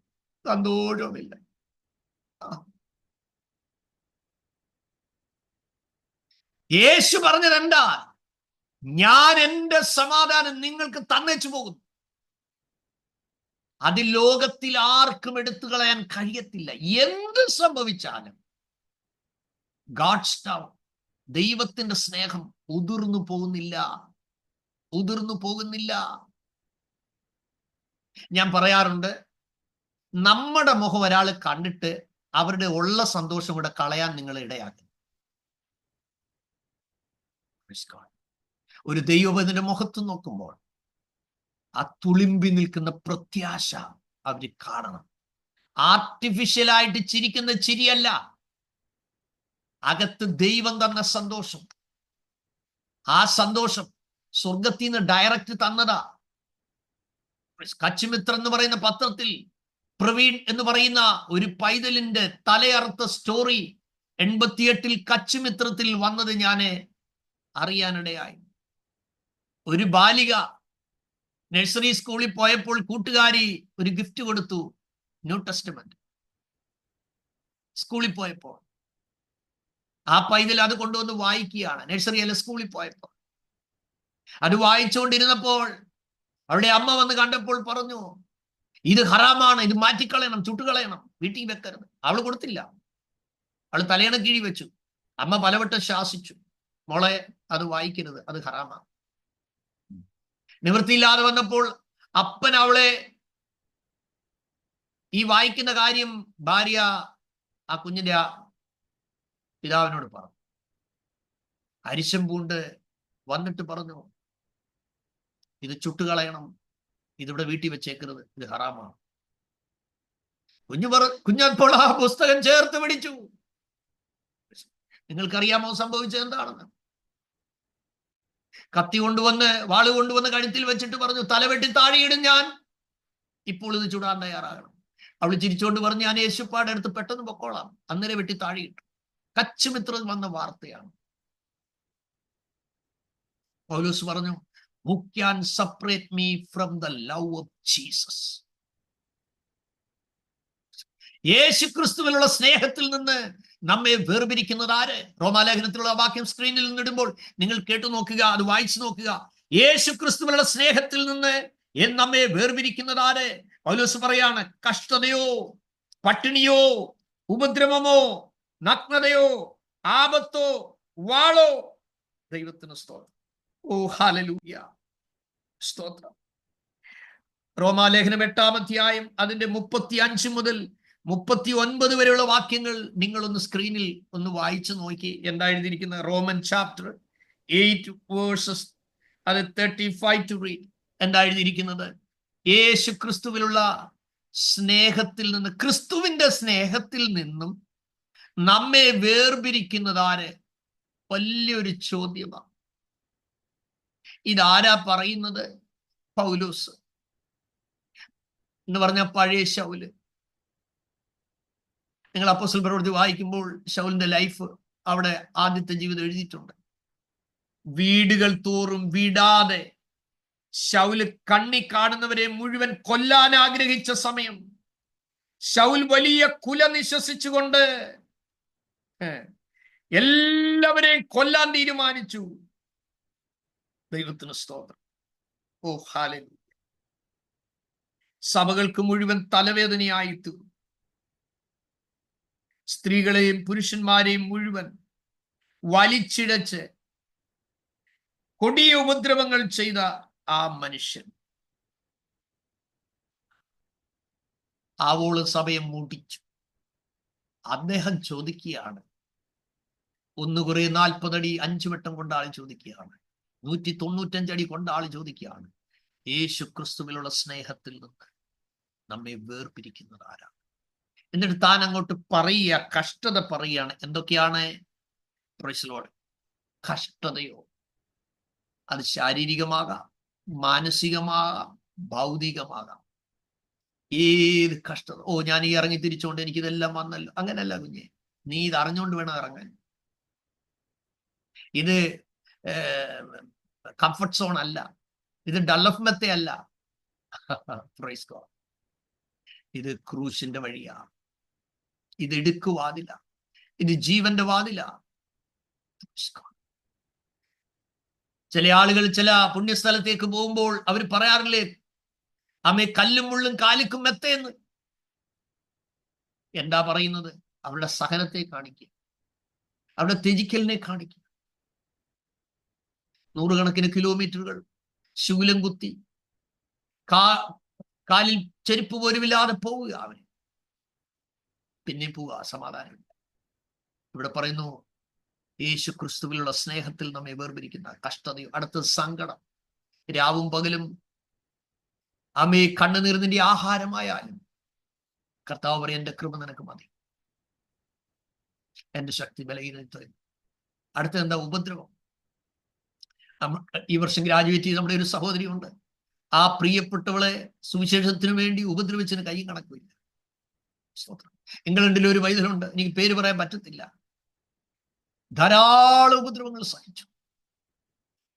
S1: സന്തോഷവുമില്ല. യേശു പറഞ്ഞത് എന്താ? ഞാൻ എൻ്റെ സമാധാനം നിങ്ങൾക്ക് തന്നേച്ചു പോകുന്നു. അത് ലോകത്തിൽ ആർക്കും എടുത്തു കളയാൻ കഴിയത്തില്ല. എന്ത് സംഭവിച്ചാലും ഗാഡ്സ് ലവ്, ദൈവത്തിന്റെ സ്നേഹം ഉതിർന്നു പോകുന്നില്ല. ഞാൻ പറയാറുണ്ട്, നമ്മുടെ മുഖം ഒരാൾ കണ്ടിട്ട് അവരുടെ ഉള്ള സന്തോഷം കൂടെ കളയാൻ നിങ്ങൾ ഇടയാക്കി. ഒരു ദൈവത്തിന്റെ മുഖത്ത് നോക്കുമ്പോൾ ആ തുളുമ്പി നിൽക്കുന്ന പ്രത്യാശ അവര് കാണണം. ആർട്ടിഫിഷ്യലായിട്ട് ചിരിക്കുന്ന ചിരിയല്ല, അകത്ത് ദൈവം തന്ന സന്തോഷം. ആ സന്തോഷം സ്വർഗത്തിൽ നിന്ന് ഡയറക്റ്റ് തന്നതാ. കച്ചുമിത്ര എന്ന് പറയുന്ന പത്രത്തിൽ പ്രവീൺ എന്ന് പറയുന്ന ഒരു പൈതലിന്റെ തലയറുത്ത സ്റ്റോറി 88 കച്ചുമിത്രത്തിൽ വന്നത് ഞാൻ അറിയാനിടയായി. ഒരു ബാലിക നഴ്സറി സ്കൂളിൽ പോയപ്പോൾ കൂട്ടുകാരി ഒരു ഗിഫ്റ്റ് കൊടുത്തു, ന്യൂ ടെസ്റ്റ്മെന്റ്. സ്കൂളിൽ പോയപ്പോൾ ആ പൈതൽ അത് കൊണ്ടുവന്ന് വായിക്കുകയാണ്. നഴ്സറി അല്ല, സ്കൂളിൽ പോയപ്പോൾ അത് വായിച്ചുകൊണ്ടിരുന്നപ്പോൾ അവളുടെ അമ്മ വന്ന് കണ്ടപ്പോൾ പറഞ്ഞു, ഇത് ഹറാമാണ്, ഇത് മാറ്റിക്കളയണം, ചുട്ടുകളയണം, വീട്ടിൽ വെക്കരുത്. അവൾ കൊടുത്തില്ല, അവൾ തലയണ കീഴി വെച്ചു. അമ്മ പലവട്ടം ശാസിച്ചു, മോളെ അത് വായിക്കരുത്, അത് ഹറാമാണ്. നിവൃത്തിയില്ലാതെ വന്നപ്പോൾ അപ്പൻ അവളെ ഈ വായിക്കുന്ന കാര്യം ഭാര്യ ആ കുഞ്ഞിന്റെ പിതാവിനോട് പറഞ്ഞു. അരിശം പൂണ്ട് വന്നിട്ട് പറഞ്ഞു, ഇത് ചുട്ടുകളയണം, ഇതിവിടെ വീട്ടിൽ വെച്ചേക്കരുത്, ഇത് ഹറാമാണ്. കുഞ്ഞപ്പോൾ ആ പുസ്തകം ചേർത്ത് പിടിച്ചു. നിങ്ങൾക്കറിയാമോ സംഭവിച്ചത് എന്താണെന്ന്? കത്തി കൊണ്ടുവന്ന്, വാള് കൊണ്ടുവന്ന് കഴുത്തിൽ വെച്ചിട്ട് പറഞ്ഞു, തലവെട്ടി താഴെയിടും ഞാൻ, ഇപ്പോൾ ഇത് ചുടാൻ തയ്യാറാകണം. അവൾ ചിരിച്ചുകൊണ്ട് പറഞ്ഞു, ഞാൻ യേശുപ്പാടെ അടുത്ത് പെട്ടെന്ന് പൊക്കോളാം. അന്നേരം വെട്ടി താഴെയിട്ടു. കച്ചുമിത്രൻ വന്ന വാർത്തയാണ്. പൗലോസ് പറഞ്ഞു, who can separate me from the love of Jesus? യേശു ക്രിസ്തുവിലുള്ള സ്നേഹത്തിൽ നിന്ന് നമ്മെ വേർപിരിക്കുന്നത് ആര്? റോമാലേഖനത്തിലുള്ള വാക്യം സ്ക്രീനിൽ നിന്നിടുമ്പോൾ നിങ്ങൾ കേട്ടു നോക്കുക, അത് വായിച്ചു നോക്കുക. യേശു ക്രിസ്തുവിലുള്ള സ്നേഹത്തിൽ നിന്ന് നമ്മെ വേർപിരിക്കുന്നത് ആര്? പൗലോസ് പറയാണ്, കഷ്ടതയോ, പട്ടിണിയോ, ഉപദ്രവമോ, നഗ്നതയോ, ആപത്തോ, വാളോ. ദൈവത്തിന് സ്തോത്രം. ഓ ഹല്ലേലൂയ, സ്തോത്രം. റോമാലേഖനം 8-ാം അധ്യായം അതിന്റെ 35 മുതൽ 39 വരെയുള്ള വാക്യങ്ങൾ നിങ്ങളൊന്ന് സ്ക്രീനിൽ ഒന്ന് വായിച്ചു നോക്കി. എന്താ എഴുതിയിരിക്കുന്നത്? റോമൻ ചാപ്റ്റർ 8 വേഴ്സസ് അത് 35 ടു റീഡ്. എന്താ എഴുതിയിരിക്കുന്നത്? യേശു ക്രിസ്തുവിലുള്ള സ്നേഹത്തിൽ നിന്ന്, ക്രിസ്തുവിന്റെ സ്നേഹത്തിൽ നിന്നും നമ്മെ വേർപിരിക്കുന്നത് ആര്? വലിയൊരു ചോദ്യമാണ്. ഇതാരാ പറയുന്നത്? പൗലോസ് എന്ന് പറഞ്ഞ പഴയ ശൗല്. നിങ്ങൾ അപ്പോസ്തല പ്രവൃത്തി വായിക്കുമ്പോൾ ശൗലിന്റെ ലൈഫ് അവിടെ ആദ്യത്തെ ജീവിതം എഴുതിയിട്ടുണ്ട്. വീടുകൾ തോറും വിടാതെ ശൗല് കണ്ണി കാണുന്നവരെ മുഴുവൻ കൊല്ലാൻ ആഗ്രഹിച്ച സമയം ശൗൽ വലിയ കുല നിശ്വസിച്ചുകൊണ്ട് എല്ലാവരെയും കൊല്ലാൻ തീരുമാനിച്ചു. ദൈവത്തിന് സ്തോത്രം. ഓ ഹല്ലേലൂയ. സഭകൾക്ക് മുഴുവൻ തലവേദനയായിട്ടു. സ്ത്രീകളെയും പുരുഷന്മാരെയും മുഴുവൻ വലിച്ചിഴച്ച് കൊടിയ ഉപദ്രവങ്ങൾ ചെയ്ത ആ മനുഷ്യൻ ആവോള് സഭയെ മുടിച്ചു. അദ്ദേഹം ചോദിക്കുകയാണ്, 1 Corinthians 40 അടി 5 വട്ടം കൊണ്ട് ആൾ ചോദിക്കുകയാണ്, 195 അടി കൊണ്ട് ആൾ ചോദിക്കുകയാണ്, യേശു ക്രിസ്തുവിലുള്ള സ്നേഹത്തിൽ നിന്ന് നമ്മെ വേർപിരിക്കുന്നത് ആരാണ്? എന്നിട്ട് താൻ അങ്ങോട്ട് പറയുക, കഷ്ടത പറയുകയാണ്. എന്തൊക്കെയാണ്? Price the Lord. കഷ്ടതയോ, അത് ശാരീരികമാകാം, മാനസികമാകാം, ഭൗതികമാകാം. ഏത് കഷ്ടത. ഓ, ഞാൻ ഈ ഇറങ്ങി തിരിച്ചുകൊണ്ട് എനിക്കിതെല്ലാം വന്നല്ലോ. അങ്ങനെയല്ല കുഞ്ഞെ, നീ ഇത് അറിഞ്ഞുകൊണ്ട് വേണം ഇറങ്ങാൻ. ഇത് കംഫർട്ട് സോൺ അല്ല, ഇത് ഡെവലപ്മെന്റ് അല്ല. Praise God. ഇത് ക്രൂശിന്റെ വഴിയാണ്. ഇത് ഇടുക്കുവാതില, ഇത് ജീവന്റെ വാതില. ചില ആളുകൾ ചില പുണ്യസ്ഥലത്തേക്ക് പോകുമ്പോൾ അവർ പറയാറില്ലേ, ആമേ, കല്ലും മുള്ളും കാലിക്കും മെത്തേന്ന്. എന്താ പറയുന്നത്? അവരുടെ സഹനത്തെ കാണിക്കുക, അവരുടെ ത്യജിക്കലിനെ കാണിക്കുക. 100 കണക്കിന് കിലോമീറ്ററുകൾ ശൂലം കുത്തി കാലിൽ ചെരുപ്പ് പോലുമില്ലാതെ പോവുക. അവന് പിന്നെ പോവുക, സമാധാനം. ഇവിടെ പറയുന്നു, യേശു ക്രിസ്തുവിലുള്ള സ്നേഹത്തിൽ നമ്മെ വേർപിരിക്കുന്ന കഷ്ടതയും, അടുത്ത സങ്കടം, രാവും പകലും അമ്മേ കണ്ണുനീർ നിന്റെ ആഹാരമായാലും കർത്താവ് പറയും, എന്റെ കൃപ നിനക്ക് മതി, എന്റെ ശക്തി ബലഹീനത. അടുത്ത എന്താ? ഉപദ്രവം. ഈ വർഷം ഗ്രാജുവേറ്റ് ചെയ്ത് നമ്മുടെ ഒരു സഹോദരി ഉണ്ട്. ആ പ്രിയപ്പെട്ടവളെ സുവിശേഷത്തിനു വേണ്ടി ഉപദ്രവിച്ചതിന് കൈ കണക്കില്ല. ഇംഗ്ലണ്ടിൽ ഒരു വൈദ്യനുണ്ട്, എനിക്ക് പേര് പറയാൻ പറ്റത്തില്ല. ധാരാളം ഉപദ്രവങ്ങൾ സഹിച്ചു,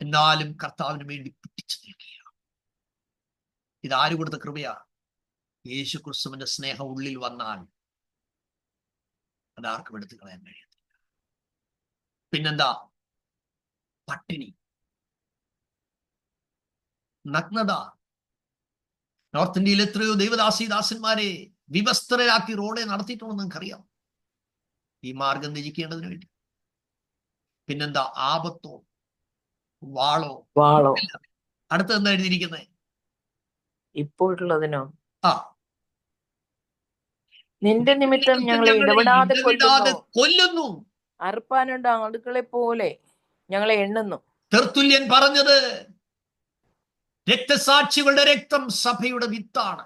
S1: എന്നാലും കർത്താവിന് വേണ്ടി പിടിച്ചു നിൽക്കുകയാണ്. ഇതാര് കൊടുത്ത കൃപയാ? യേശു ക്രിസ്തുവിന്റെ സ്നേഹം ഉള്ളിൽ വന്നാൽ അതാർക്കും എടുത്തു കളയാൻ കഴിയത്തില്ല. പിന്നെന്താ? പട്ടിണി, നഗ്നത. നോർത്ത് ഇന്ത്യയിൽ എത്രയോ ദൈവദാസിദാസന്മാരെ വിവസ്ത്രരാക്കി റോഡെ നടത്തിയിട്ടുണ്ടെന്ന് നിങ്ങൾക്കറിയാം, ഈ മാർഗം ത്യജിക്കേണ്ടതിന് വേണ്ടി. പിന്നെന്താ? ആപത്തോ, വാളോ. അടുത്ത എന്താ എഴുതിയിരിക്കുന്നത്?
S3: ഇപ്പോഴുള്ളതിനോ
S1: ആ,
S3: നിന്റെ നിമിത്തം ഞങ്ങളെ ഇടപെടാതെ
S1: കൊല്ലുന്നു.
S3: അറുപ്പാനുണ്ട് ആടുകളെ പോലെ ഞങ്ങളെ എണ്ണുന്നു.
S1: തെർത്തുല്യൻ പറഞ്ഞത്, രക്തസാക്ഷികളുടെ രക്തം സഭയുടെ വിത്താണ്.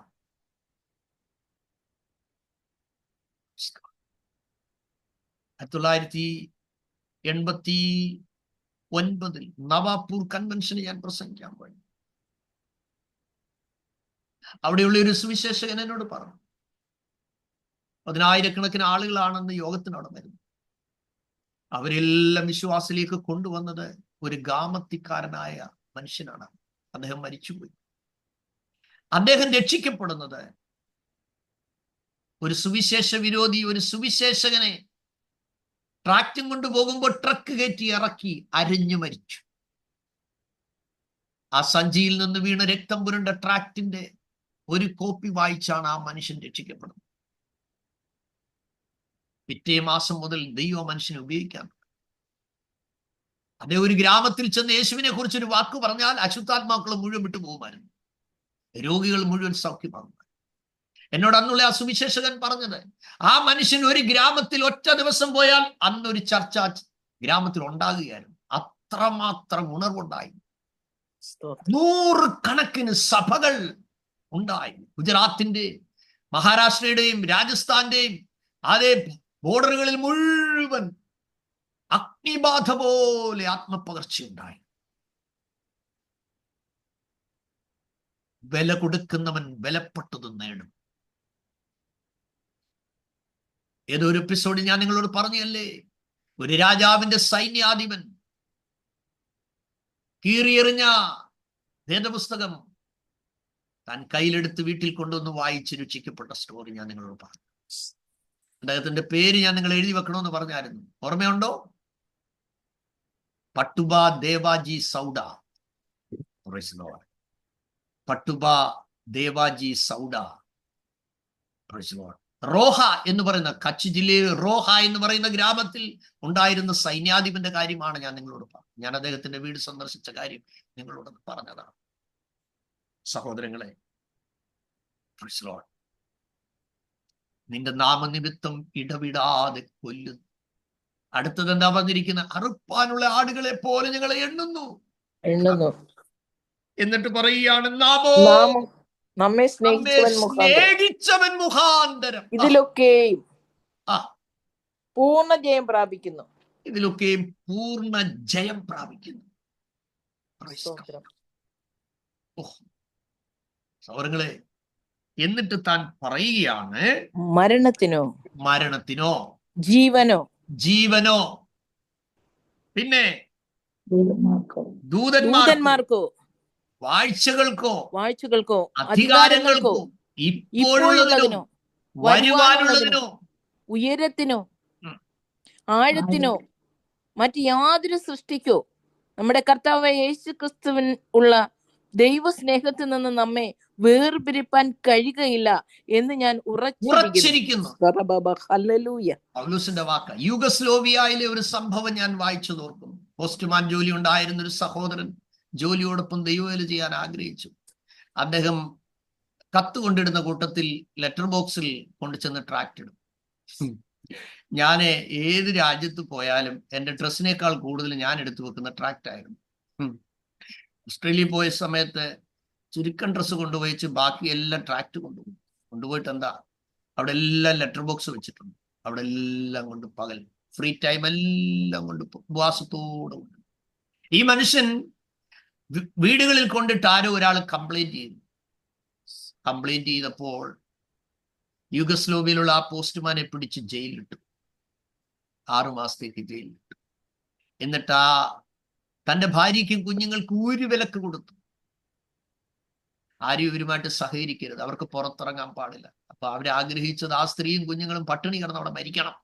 S1: 1989 നവാപൂർ കൺവെൻഷന് ഞാൻ പ്രസംഗിക്കാൻ പോയി. അവിടെയുള്ള ഒരു സുവിശേഷകൻ എന്നോട് പറഞ്ഞു, 10,000-കണക്കിന് ആളുകളാണെന്ന് യോഗത്തിനവിടെ വരുന്നത്. അവരെല്ലാം വിശ്വാസത്തിലേക്ക് കൊണ്ടുവന്നത് ഒരു ഗാമത്തിക്കാരനായ മനുഷ്യനാണ്. അദ്ദേഹം മരിച്ചുപോയി. അദ്ദേഹം രക്ഷിക്കപ്പെടുന്നത് ഒരു സുവിശേഷ വിരോധി, ഒരു സുവിശേഷകനെ ട്രാക്റ്റും കൊണ്ടുപോകുമ്പോൾ ട്രക്ക് കയറ്റി ഇറക്കി അരിഞ്ഞു മരിച്ചു. ആ സഞ്ചിയിൽ നിന്ന് വീണ രക്തം പുരണ്ട ട്രാക്റ്റിന്റെ ഒരു കോപ്പി വായിച്ചാണ് ആ മനുഷ്യൻ രക്ഷിക്കപ്പെടുന്നത്. പിറ്റേ മാസം മുതൽ ദൈവ മനുഷ്യനെ ഉപയോഗിക്കാൻ. അതേ ഒരു ഗ്രാമത്തിൽ ചെന്ന് യേശുവിനെ കുറിച്ച് ഒരു വാക്ക് പറഞ്ഞാൽ അശുദ്ധാത്മാക്കൾ മുഴുവൻ വിട്ടു പോകുമായിരുന്നു, രോഗികൾ മുഴുവൻ സൗഖ്യമാകും. എന്നോട് അന്നുള്ള ആ സുവിശേഷകൻ പറഞ്ഞത്, ആ മനുഷ്യൻ ഒരു ഗ്രാമത്തിൽ ഒറ്റ ദിവസം പോയാൽ അന്നൊരു ചർച്ച ഗ്രാമത്തിൽ ഉണ്ടാകുകയായിരുന്നു. അത്രമാത്രം ഉണർവുണ്ടായി. 100 കണക്കിന് സഭകൾ ഉണ്ടായി. ഗുജറാത്തിന്റെ, മഹാരാഷ്ട്രയുടെയും രാജസ്ഥാന്റെയും അതേ ബോർഡറുകളിൽ മുഴുവൻ അഗ്നിബാധ പോലെ ആത്മപകർച്ചയുണ്ടായി. വില കൊടുക്കുന്നവൻ വിലപ്പെട്ടത് നേടും. ഏതൊരു എപ്പിസോഡിൽ ഞാൻ നിങ്ങളോട് പറഞ്ഞല്ലേ, ഒരു രാജാവിന്റെ സൈന്യാധിപൻ കീറിയെറിഞ്ഞ വേദപുസ്തകം താൻ കയ്യിലെടുത്ത് വീട്ടിൽ കൊണ്ടുവന്ന് വായിച്ച് രക്ഷിക്കപ്പെട്ട സ്റ്റോറി ഞാൻ നിങ്ങളോട് പറഞ്ഞു. അദ്ദേഹത്തിന്റെ പേര് ഞാൻ നിങ്ങൾ എഴുതി വെക്കണമെന്ന് പറഞ്ഞായിരുന്നു, ഓർമ്മയുണ്ടോ? പട്ടുബ ദേവാജി സൗഡ. പട്ടുബ ദേവാജി സൗഡ. റോഹ എന്ന് പറയുന്ന കച്ച് ജില്ലയിൽ റോഹ എന്ന് പറയുന്ന ഗ്രാമത്തിൽ ഉണ്ടായിരുന്ന സൈന്യാധിപന്റെ കാര്യമാണ് ഞാൻ നിങ്ങളോട് പറഞ്ഞത്. ഞാൻ അദ്ദേഹത്തിന്റെ വീട് സന്ദർശിച്ച കാര്യം നിങ്ങളോട് പറഞ്ഞതാണ്. സഹോദരങ്ങളെ, നിന്റെ നാമനിമിത്തം ഇടവിടാതെ കൊല്ലുന്നു. അടുത്തത് എന്താ പറഞ്ഞിരിക്കുന്നത്? അറുപ്പാനുള്ള ആടുകളെ പോലെ ഞങ്ങളെ എണ്ണുന്നു. എന്നിട്ട് പറയുകയാണ്,
S3: നമ്മെ
S1: സ്നേഹിച്ചവൻ മുഖാന്തരം
S3: ഇതിലൊക്കെയും പൂർണ്ണ ജയം പ്രാപിക്കുന്നു.
S1: ഇതിലൊക്കെയും പൂർണ്ണ ജയം പ്രാപിക്കുന്നു. സൗരങ്ങളെ, എന്നിട്ട് താൻ പറയുകയാണ്, മരണത്തിനോ ജീവനോ പിന്നെ ദൂതന്മാർക്കോ വാഴ്ചകൾക്കോ അധികാരങ്ങൾക്കോ ഇപ്പോഴുള്ളതിനോ വരുവാനുള്ളതിനോ
S3: ഉയരത്തിനോ ആഴത്തിനോ മറ്റ് യാതൊരു സൃഷ്ടിക്കോ നമ്മുടെ കർത്താവ് യേശു ക്രിസ്തുവിൻ ഉള്ള ദൈവസ്നേഹത്തിൽ നിന്ന് നമ്മെ വേർപിരിപ്പാൻ കഴിയുകയില്ല എന്ന് ഞാൻ
S1: ഉറച്ചിരിക്കുന്നു.
S3: ഹല്ലേലൂയ.
S1: പൗലോസിന്റെ വാക്ക്. യൂഗസ്ലോവിയയിലെ ഒരു സംഭവം ഞാൻ വായിച്ചു നോക്കുന്നു. പോസ്റ്റ്മാൻ ജോലി ഉണ്ടായിരുന്ന ഒരു സഹോദരൻ ജോലിയോടൊപ്പം ദൈവവേല ചെയ്യാൻ ആഗ്രഹിച്ചു. അദ്ദേഹം കത്ത് കൊണ്ടിടുന്ന കൂട്ടത്തിൽ ലെറ്റർ ബോക്സിൽ കൊണ്ടുചെന്ന് ട്രാക്ട് ഇടും. ഞാൻ ഏത് രാജ്യത്ത് പോയാലും എൻ്റെ ഡ്രസ്സിനേക്കാൾ കൂടുതൽ ഞാൻ എടുത്തു വെക്കുന്ന ട്രാക്ട് ആയിരുന്നു. ഓസ്ട്രേലിയ പോയ സമയത്ത് ചുരുക്കം ഡ്രസ്സ് കൊണ്ടുപോയിച്ച് ബാക്കി എല്ലാം ട്രാക്ട് കൊണ്ടുപോയിട്ട് എന്താ, അവിടെ എല്ലാം ലെറ്റർ ബോക്സ് വെച്ചിട്ടുണ്ട്. അവിടെ എല്ലാം കൊണ്ട് പകൽ ഫ്രീ ടൈം എല്ലാം കൊണ്ട് ഉപവാസത്തോടെ കൊണ്ട് ഈ മനുഷ്യൻ വീടുകളിൽ കൊണ്ടിട്ട് ആരോ ഒരാൾ കംപ്ലൈന്റ് ചെയ്തപ്പോൾ യുഗസ്ലോവിയയിലുള്ള ആ പോസ്റ്റ്മാനെ പിടിച്ച് ജയിലിലിട്ടു. 6 മാസത്തേക്ക് ജയിലിലിട്ടു. എന്നിട്ട് തൻ്റെ ഭാര്യയ്ക്കും കുഞ്ഞുങ്ങൾക്കും ഒരു വിലക്ക് കൊടുത്തു. ആരും ഇവരുമായിട്ട് സഹകരിക്കരുത്, അവർക്ക് പുറത്തിറങ്ങാൻ പാടില്ല. അപ്പൊ അവരാഗ്രഹിച്ചത് ആ സ്ത്രീയും കുഞ്ഞുങ്ങളും പട്ടിണി കിടന്ന് അവിടെ മരിക്കണം.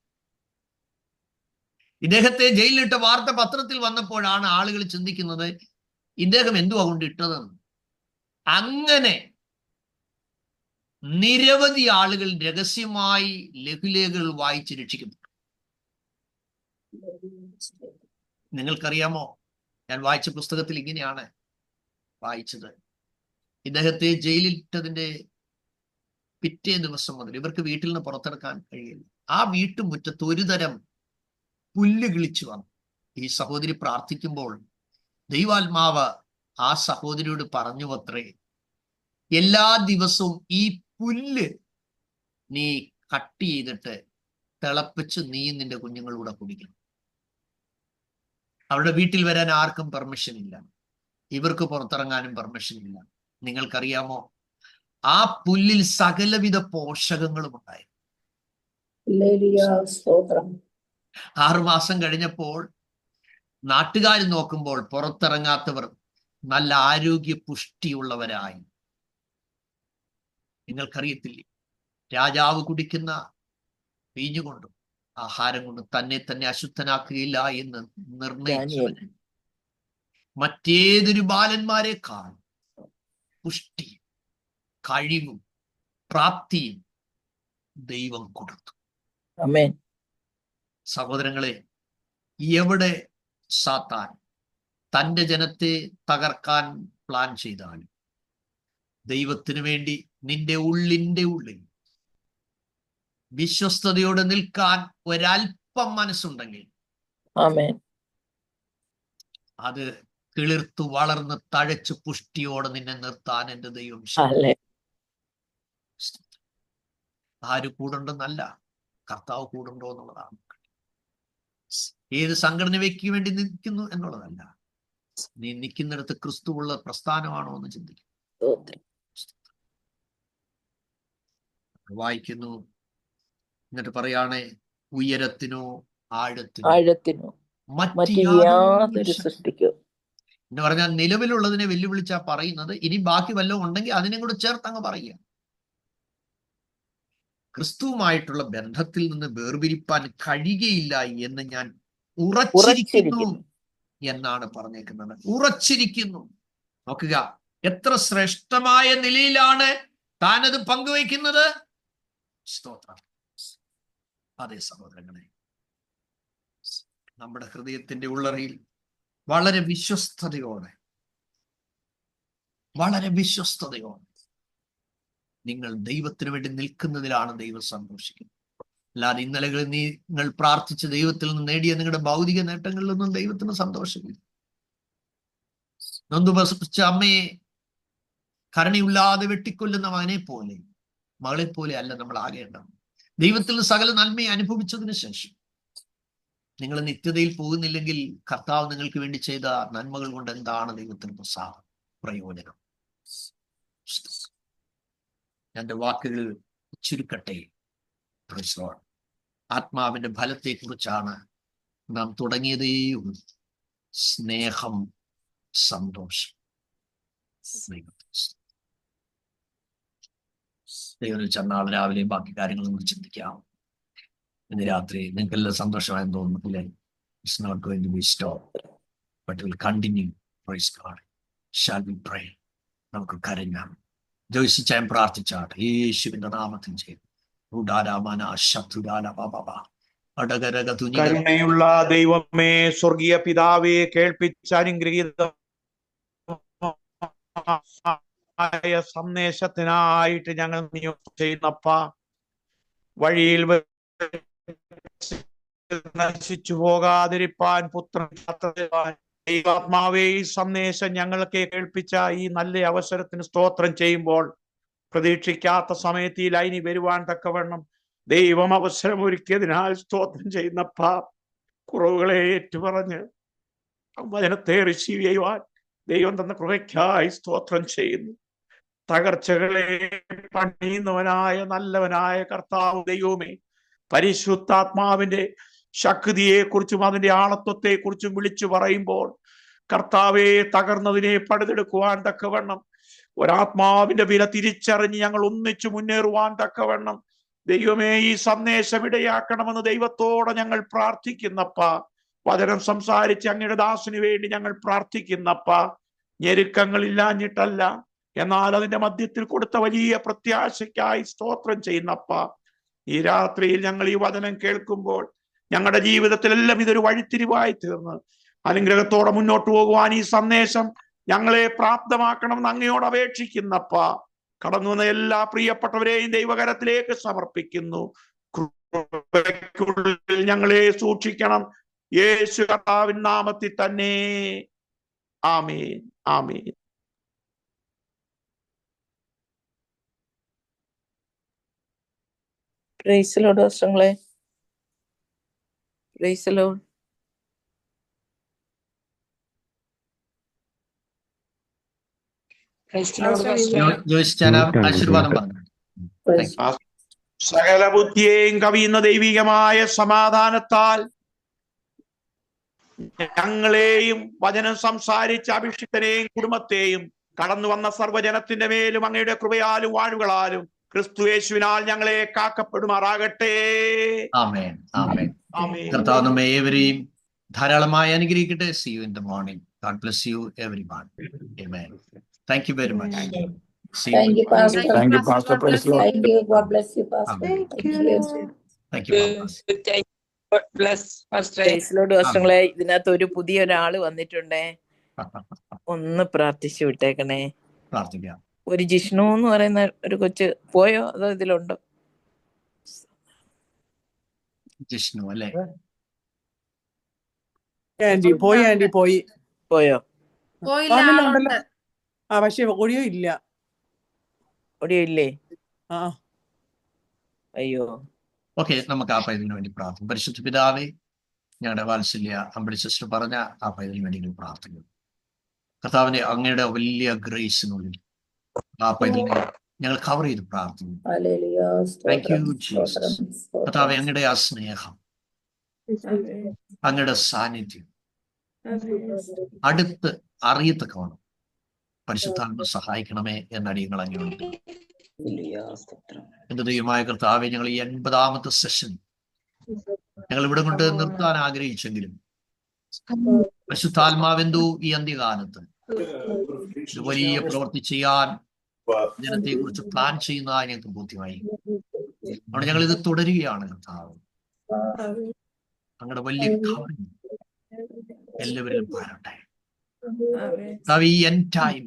S1: ഇദ്ദേഹത്തെ ജയിലിലിട്ട വാർത്ത പത്രത്തിൽ വന്നപ്പോഴാണ് ആളുകൾ ചിന്തിക്കുന്നത് ഇദ്ദേഹം എന്തുവാ കൊണ്ടിട്ടതെന്ന്. അങ്ങനെ നിരവധി ആളുകൾ രഹസ്യമായി ലഘുലേഖകൾ വായിച്ച് രക്ഷിക്കപ്പെട്ടു. നിങ്ങൾക്കറിയാമോ, ഞാൻ വായിച്ച പുസ്തകത്തിൽ ഇങ്ങനെയാണ് വായിച്ചത്. ഇദ്ദേഹത്തെ ജയിലിലിട്ടതിന്റെ പിറ്റേ ദിവസം മുതൽ ഇവർക്ക് വീട്ടിൽ നിന്ന് പുറത്തിറക്കാൻ കഴിയില്ല. ആ വീട്ടുമുറ്റത്ത് ഒരു തരം പുല്ല് കിളിച്ചു വന്നു. ഈ സഹോദരി പ്രാർത്ഥിക്കുമ്പോൾ ദൈവാത്മാവ് ആ സഹോദരിയോട് പറഞ്ഞു അത്രേ, എല്ലാ ദിവസവും ഈ പുല്ല് നീ കട്ട് ചെയ്തിട്ട് തിളപ്പിച്ച് നീ നിന്റെ കുഞ്ഞുങ്ങളൂടെ കുടിക്കണം. അവരുടെ വീട്ടിൽ വരാൻ ആർക്കും പെർമിഷൻ ഇല്ല, ഇവർക്ക് പുറത്തിറങ്ങാനും പെർമിഷൻ ഇല്ല. നിങ്ങൾക്കറിയാമോ, ആ പുല്ലിൽ സകലവിധ പോഷകങ്ങളും ഉണ്ടായി. 6 മാസം കഴിഞ്ഞപ്പോൾ നാട്ടുകാർ നോക്കുമ്പോൾ പുറത്തിറങ്ങാത്തവർ നല്ല ആരോഗ്യ പുഷ്ടിയുള്ളവരായി. നിങ്ങൾക്കറിയത്തില്ലേ, രാജാവ് കുടിക്കുന്ന വീഞ്ഞുകൊണ്ടും ആഹാരം കൊണ്ടും തന്നെ അശുദ്ധനാക്കുകയില്ല എന്ന് നിർണയിച്ചവന് മറ്റേതൊരു ബാലന്മാരെക്കാൾ പുഷ്ടിയും കഴിവും പ്രാപ്തിയും ദൈവം കൊടുത്തു.
S3: ആമേൻ.
S1: സഹോദരങ്ങളെ, എവിടെ സാത്താൻ തൻ്റെ ജനത്തെ തകർക്കാൻ പ്ലാൻ ചെയ്താലും ദൈവത്തിനു വേണ്ടി നിന്റെ ഉള്ളിൽ വിശ്വസ്തയോടെ നിൽക്കാൻ ഒരല്പം മനസ്സുണ്ടെങ്കിൽ
S3: ആമേൻ,
S1: അത് കിളിർത്തു വളർന്ന് തഴച്ച് പുഷ്ടിയോടെ നിന്നെ നിർത്താൻ എൻ്റെ ദൈവം. ആര് കൂടുണ്ടെന്നല്ല, കർത്താവ് കൂടുണ്ടോ എന്നുള്ളതാണ്. ഏത് സംഘടനയ്ക്ക് വേണ്ടി നിൽക്കുന്നു എന്നുള്ളതല്ല, നീ നിൽക്കുന്നിടത്ത് ക്രിസ്തുവുള്ള പ്രസ്ഥാനമാണോ എന്ന് ചിന്തിക്കും. വായിക്കുന്നു, എന്നിട്ട് പറയാണേ, ഉയരത്തിനോ ആഴത്തിനോ
S3: മറ്റ് യാതൊരു സൃഷ്ടിക്കോ
S1: എന്ന് പറഞ്ഞാൽ നിലവിലുള്ളതിനെ വെല്ലുവിളിച്ചാ പറയുന്നത്. ഇനി ബാക്കി വല്ലതും ഉണ്ടെങ്കിൽ അതിനെ കൂടെ ചേർത്ത് അങ്ങ് പറയുക. ക്രിസ്തുവുമായിട്ടുള്ള ബന്ധത്തിൽ നിന്ന് വേർപിരിപ്പാൻ കഴിയുകയില്ല എന്ന് ഞാൻ ഉറച്ചിരിക്കുന്നു എന്നാണ് പറഞ്ഞേക്കുന്നത്. ഉറച്ചിരിക്കുന്നു. നോക്കുക, എത്ര ശ്രേഷ്ഠമായ നിലയിലാണ് താനത് പങ്കുവയ്ക്കുന്നത്. സ്തോത്രം. അതെ സഹോദരങ്ങളെ, നമ്മുടെ ഹൃദയത്തിന്റെ ഉള്ളറയിൽ വളരെ വിശ്വസ്തയോടെ നിങ്ങൾ ദൈവത്തിന് വേണ്ടി നിൽക്കുന്നതിലാണ് ദൈവം സന്തോഷിക്കുന്നത്. അല്ലാതെ ഇന്നലകളിൽ നിങ്ങൾ പ്രാർത്ഥിച്ച് ദൈവത്തിൽ നിന്ന് നേടിയ നിങ്ങളുടെ ഭൗതിക നേട്ടങ്ങളിലൊന്നും ദൈവത്തിന് സന്തോഷമില്ല. നൊന്തുപസിച്ച അമ്മയെ കരുണയില്ലാതെ വെട്ടിക്കൊല്ലുന്ന മകളെ പോലെ അല്ല നമ്മൾ ആകേണ്ടത്. ദൈവത്തിൽ നിന്ന് സകല നന്മയെ അനുഭവിച്ചതിന് ശേഷം നിങ്ങൾ നിത്യതയിൽ പോകുന്നില്ലെങ്കിൽ കർത്താവ് നിങ്ങൾക്ക് വേണ്ടി ചെയ്ത നന്മകൾ കൊണ്ട് എന്താണ് ദൈവത്തിന് പ്രയോജനം? എൻ്റെ വാക്കുകൾ ചുരുക്കട്ടെ. ആത്മാവിന്റെ ഫലത്തെ കുറിച്ചാണ് നാം തുടങ്ങിയതേ ഉള്ളൂ. സ്നേഹം, സന്തോഷം. ദൈവം ചെന്നാൾ രാവിലെ ബാക്കി കാര്യങ്ങൾ നമുക്ക് ചിന്തിക്കാം. ഇന്ന് രാത്രി നിങ്ങൾക്കെല്ലാം സന്തോഷമായെന്ന് തോന്നുന്നില്ലേ? It's not going to be stopped, but it will continue. Praise God. Shall we pray? നമുക്ക് കരഞ്ഞാം. ജോയിസിച്ചാൻ പ്രാർത്ഥിച്ചാട്ട് യേശുവിന്റെ നാമത്തിൽ ചെയ്തു.
S4: കരുണയുള്ള ദൈവമേ, സ്വർഗീയ പിതാവേ, കേൾപ്പിച്ച അനുഗ്രഹീതമായ സന്ദേശത്തിനായിട്ട് ഞങ്ങൾ നിയോഗം ചെയ്യുന്നപ്പ, വഴിയിൽ നശിച്ചു പോകാതിരിപ്പാൻ പുത്രൻ ദൈവാത്മാവേ, ഈ സന്ദേശം ഞങ്ങൾക്ക് കേൾപ്പിച്ച ഈ നല്ല അവസരത്തിന് സ്തോത്രം ചെയ്യുമ്പോൾ, പ്രതീക്ഷിക്കാത്ത സമയത്ത് ഈ ലൈനി വരുവാൻ തക്കവണ്ണം ദൈവം അവസരം ഒരുക്കിയതിനാൽ സ്തോത്രം ചെയ്യുന്നപ്പ, കുറവുകളെ ഏറ്റുപറഞ്ഞ് വചനത്തെ റിസീവ് ചെയ്യുവാൻ ദൈവം തന്ന കൃപയ്ക്കായി സ്തോത്രം ചെയ്യുന്നു. തകർച്ചകളെ പണിയുന്നവനായ നല്ലവനായ കർത്താവ് ദൈവമേ, പരിശുദ്ധാത്മാവിന്റെ ശക്തിയെ കുറിച്ചും അതിന്റെ ആളത്വത്തെ കുറിച്ചും വിളിച്ചു പറയുമ്പോൾ, കർത്താവെ, തകർന്നതിനെ പടുതെടുക്കുവാൻ തക്കവണ്ണം, ഒരാത്മാവിന്റെ വില തിരിച്ചറിഞ്ഞ് ഞങ്ങൾ ഒന്നിച്ചു മുന്നേറുവാൻ തക്കവണ്ണം ദൈവമേ ഈ സന്ദേശം ഇടയാക്കണമെന്ന് ദൈവത്തോടെ ഞങ്ങൾ പ്രാർത്ഥിക്കുന്നപ്പ. വചനം സംസാരിച്ച് അങ്ങയുടെ ദാസന് വേണ്ടി ഞങ്ങൾ പ്രാർത്ഥിക്കുന്നപ്പ. ഞെരുക്കങ്ങളില്ലാഞ്ഞിട്ടല്ല, എന്നാൽ അതിന്റെ മധ്യത്തിൽ കൊടുത്ത വലിയ പ്രത്യാശയ്ക്കായി സ്തോത്രം ചെയ്യുന്നപ്പ. ഈ രാത്രിയിൽ ഞങ്ങൾ ഈ വചനം കേൾക്കുമ്പോൾ ഞങ്ങളുടെ ജീവിതത്തിലെല്ലാം ഇതൊരു വഴിത്തിരിവായി തീർന്ന് അനുഗ്രഹത്തോടെ മുന്നോട്ട് പോകുവാൻ ഈ സന്ദേശം ഞങ്ങളെ പ്രാപ്തമാക്കണമെന്ന് അങ്ങയോട് അപേക്ഷിക്കുന്നപ്പ. കടന്നു വന്ന എല്ലാ പ്രിയപ്പെട്ടവരെയും ദൈവകരത്തിലേക്ക് സമർപ്പിക്കുന്നു. കൃപയ്ക്കുള്ളിൽ ഞങ്ങളെ സൂക്ഷിക്കണം, യേശു കർത്താവിൻ നാമത്തിൽ തന്നെ. ആമേൻ, ആമേൻ.
S3: പ്രൈസ് ദി ലോർഡ് ദോസ്തങ്ങളെ. Praise the Lord.
S1: ആശീർവാദം പറഞ്ഞു.
S4: സകല ബുദ്ധിയെയും കവിയുന്ന ദൈവികമായ സമാധാനത്താൽ ഞങ്ങളെയും വചനം സംസാരിച്ച അഭിഷിക്തനെയും കുടുംബത്തെയും കടന്നു വന്ന സർവ്വജനത്തിന്റെ മേലും അങ്ങയുടെ കൃപയാലും വാഴുകളാലും ക്രിസ്തു യേശുവിനാൽ ഞങ്ങളെ കാക്കപ്പെടുമാറാകട്ടെ.
S1: ആമേൻ, ആമേൻ. കർത്താവ് നമ്മെ ഏവരെയും ധാരാളമായി അനുഗ്രഹിക്കട്ടെ. See you in the morning. God bless you everyone. Amen. Thank you very much.
S5: Thank you, Pastor.
S2: Thank you, Pastor.
S5: Thank you. God bless you, Pastor.
S1: Amen. Thank you.
S6: God bless, Pastor.
S3: Praise the Lord ദോസ്തങ്ങളെ. ഇതിനകത്ത് ഒരു പുതിയ ഒരാള് വന്നിട്ടുണ്ടേ, ഒന്ന് പ്രാർത്ഥിച്ചു വിട്ടേക്കണേ.
S1: പ്രാർത്ഥിക്കാം.
S3: ഒരു ജിഷ്ണു എന്ന് പറയുന്ന ഒരു കൊച്ച് പോയോ, അതോ ഇതിലുണ്ടോ?
S1: ജിഷ്ണു അല്ലേ?
S3: പോയോ?
S2: പോയില്ല, ആളുണ്ട്.
S7: പക്ഷെ ഓഡിയോ ഇല്ല.
S3: ഓഡിയോ ഇല്ലേ? അയ്യോ.
S1: ഓക്കെ, നമുക്ക് ആ പൈതലിന് വേണ്ടി പ്രാർത്ഥിക്കും. പരിശുദ്ധ പിതാവേ, ഞങ്ങളുടെ വാത്സല്യ അമ്പിളി സിസ്റ്റർ പറഞ്ഞ ആ പൈതലിന് വേണ്ടി പ്രാർത്ഥിക്കുന്നു. കർത്താവിന്റെ അങ്ങയുടെ വലിയ ഗ്രേസിനുള്ളിൽ ആ പൈതലിനെ ഞങ്ങൾ കവർ ചെയ്ത് പ്രാർത്ഥിക്കുന്നു. Thank you Jesus. കർത്താവെ, അങ്ങയുടെ ആ സ്നേഹം, അങ്ങയുടെ സാന്നിധ്യം അടുത്ത് അറിയത്തക്കവണ്ണം പരിശുദ്ധാത്മ സഹായിക്കണമേ എന്നടിയങ്ങൾ അങ്ങനെയുണ്ട്. എന്റെ ദൈവമായ കർത്താവെ, ഞങ്ങൾ ഈ 80ാമത്തെ സെഷൻ ഞങ്ങൾ ഇവിടെ കൊണ്ട് നിർത്താൻ ആഗ്രഹിച്ചെങ്കിലും പരിശുദ്ധാത്മാവെന്തോ ഈ അന്ത്യകാലത്ത് വലിയ പ്രവൃത്തി ചെയ്യാൻ ജനത്തെ കുറിച്ച് പ്ലാൻ ചെയ്യുന്നതായി ഞങ്ങൾക്ക് ബോധ്യമായി. അവിടെ ഞങ്ങൾ ഇത് തുടരുകയാണ്. കർത്താവ്, അങ്ങയുടെ വലിയ കവറിങ് എല്ലാവരിലും വരട്ടെ. ഈ എൻഡ് ടൈം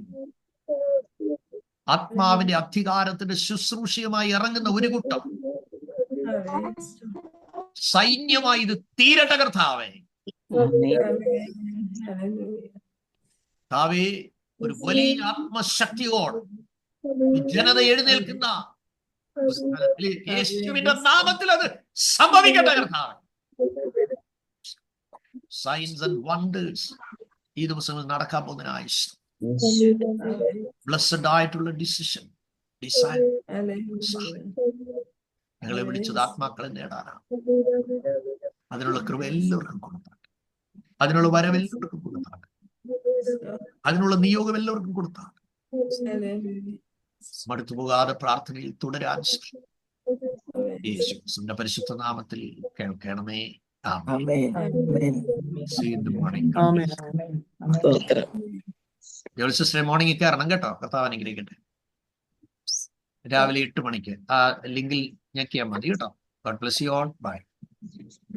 S1: ആത്മാവിന്റെ അധികാരത്തിന്റെ ശുശ്രൂഷയുമായി ഇറങ്ങുന്ന ഒരു കൂട്ടം സൈന്യമായി ഇത് തീരട്ടെ. കർത്താവേ, കർത്താവേ, ഒരു വലിയ ആത്മശക്തിയോട് ജനത എഴുന്നേൽക്കുന്ന യേശുവിന്റെ നാമത്തിൽ അത് സംഭവിക്കട്ടെ. കർത്താവേ, സൈൻസ് ആൻഡ് വണ്ടേഴ്സ് ഈ ദിവസങ്ങളിൽ നടക്കാൻ പോകുന്നതിനായി ബ്ലസ്സഡ് ആയിട്ടുള്ള ഡിസിഷൻ ഡിസൈൻ ഞങ്ങളെ വിളിച്ചത് ആത്മാക്കളെ നേടാനാണ്. അതിനുള്ള കൃപ എല്ലാവർക്കും കൊടുത്താട്ടെ, അതിനുള്ള വരവ് എല്ലാവർക്കും കൊടുത്താട്ടെ, അതിനുള്ള നിയോഗം എല്ലാവർക്കും കൊടുത്താട്ടെ. മടുത്തു പോകാതെ പ്രാർത്ഥനയിൽ തുടരാൻ യേശുവിന്റെ പരിശുദ്ധ നാമത്തിൽ കേൾക്കണമേ. ആമേൻ. See you in the morning.
S3: സ്തോത്രം.
S1: ജോളി സിസ്റ്റർ മോർണിംഗ് കയറണം കേട്ടോ. കർത്താവ് അനുഗ്രഹിക്കട്ടെ. രാവിലെ 8 മണിക്ക് ആ ലിങ്കിൽ ഞെക്കിയാൽ മതി കേട്ടോ. God bless you all. By.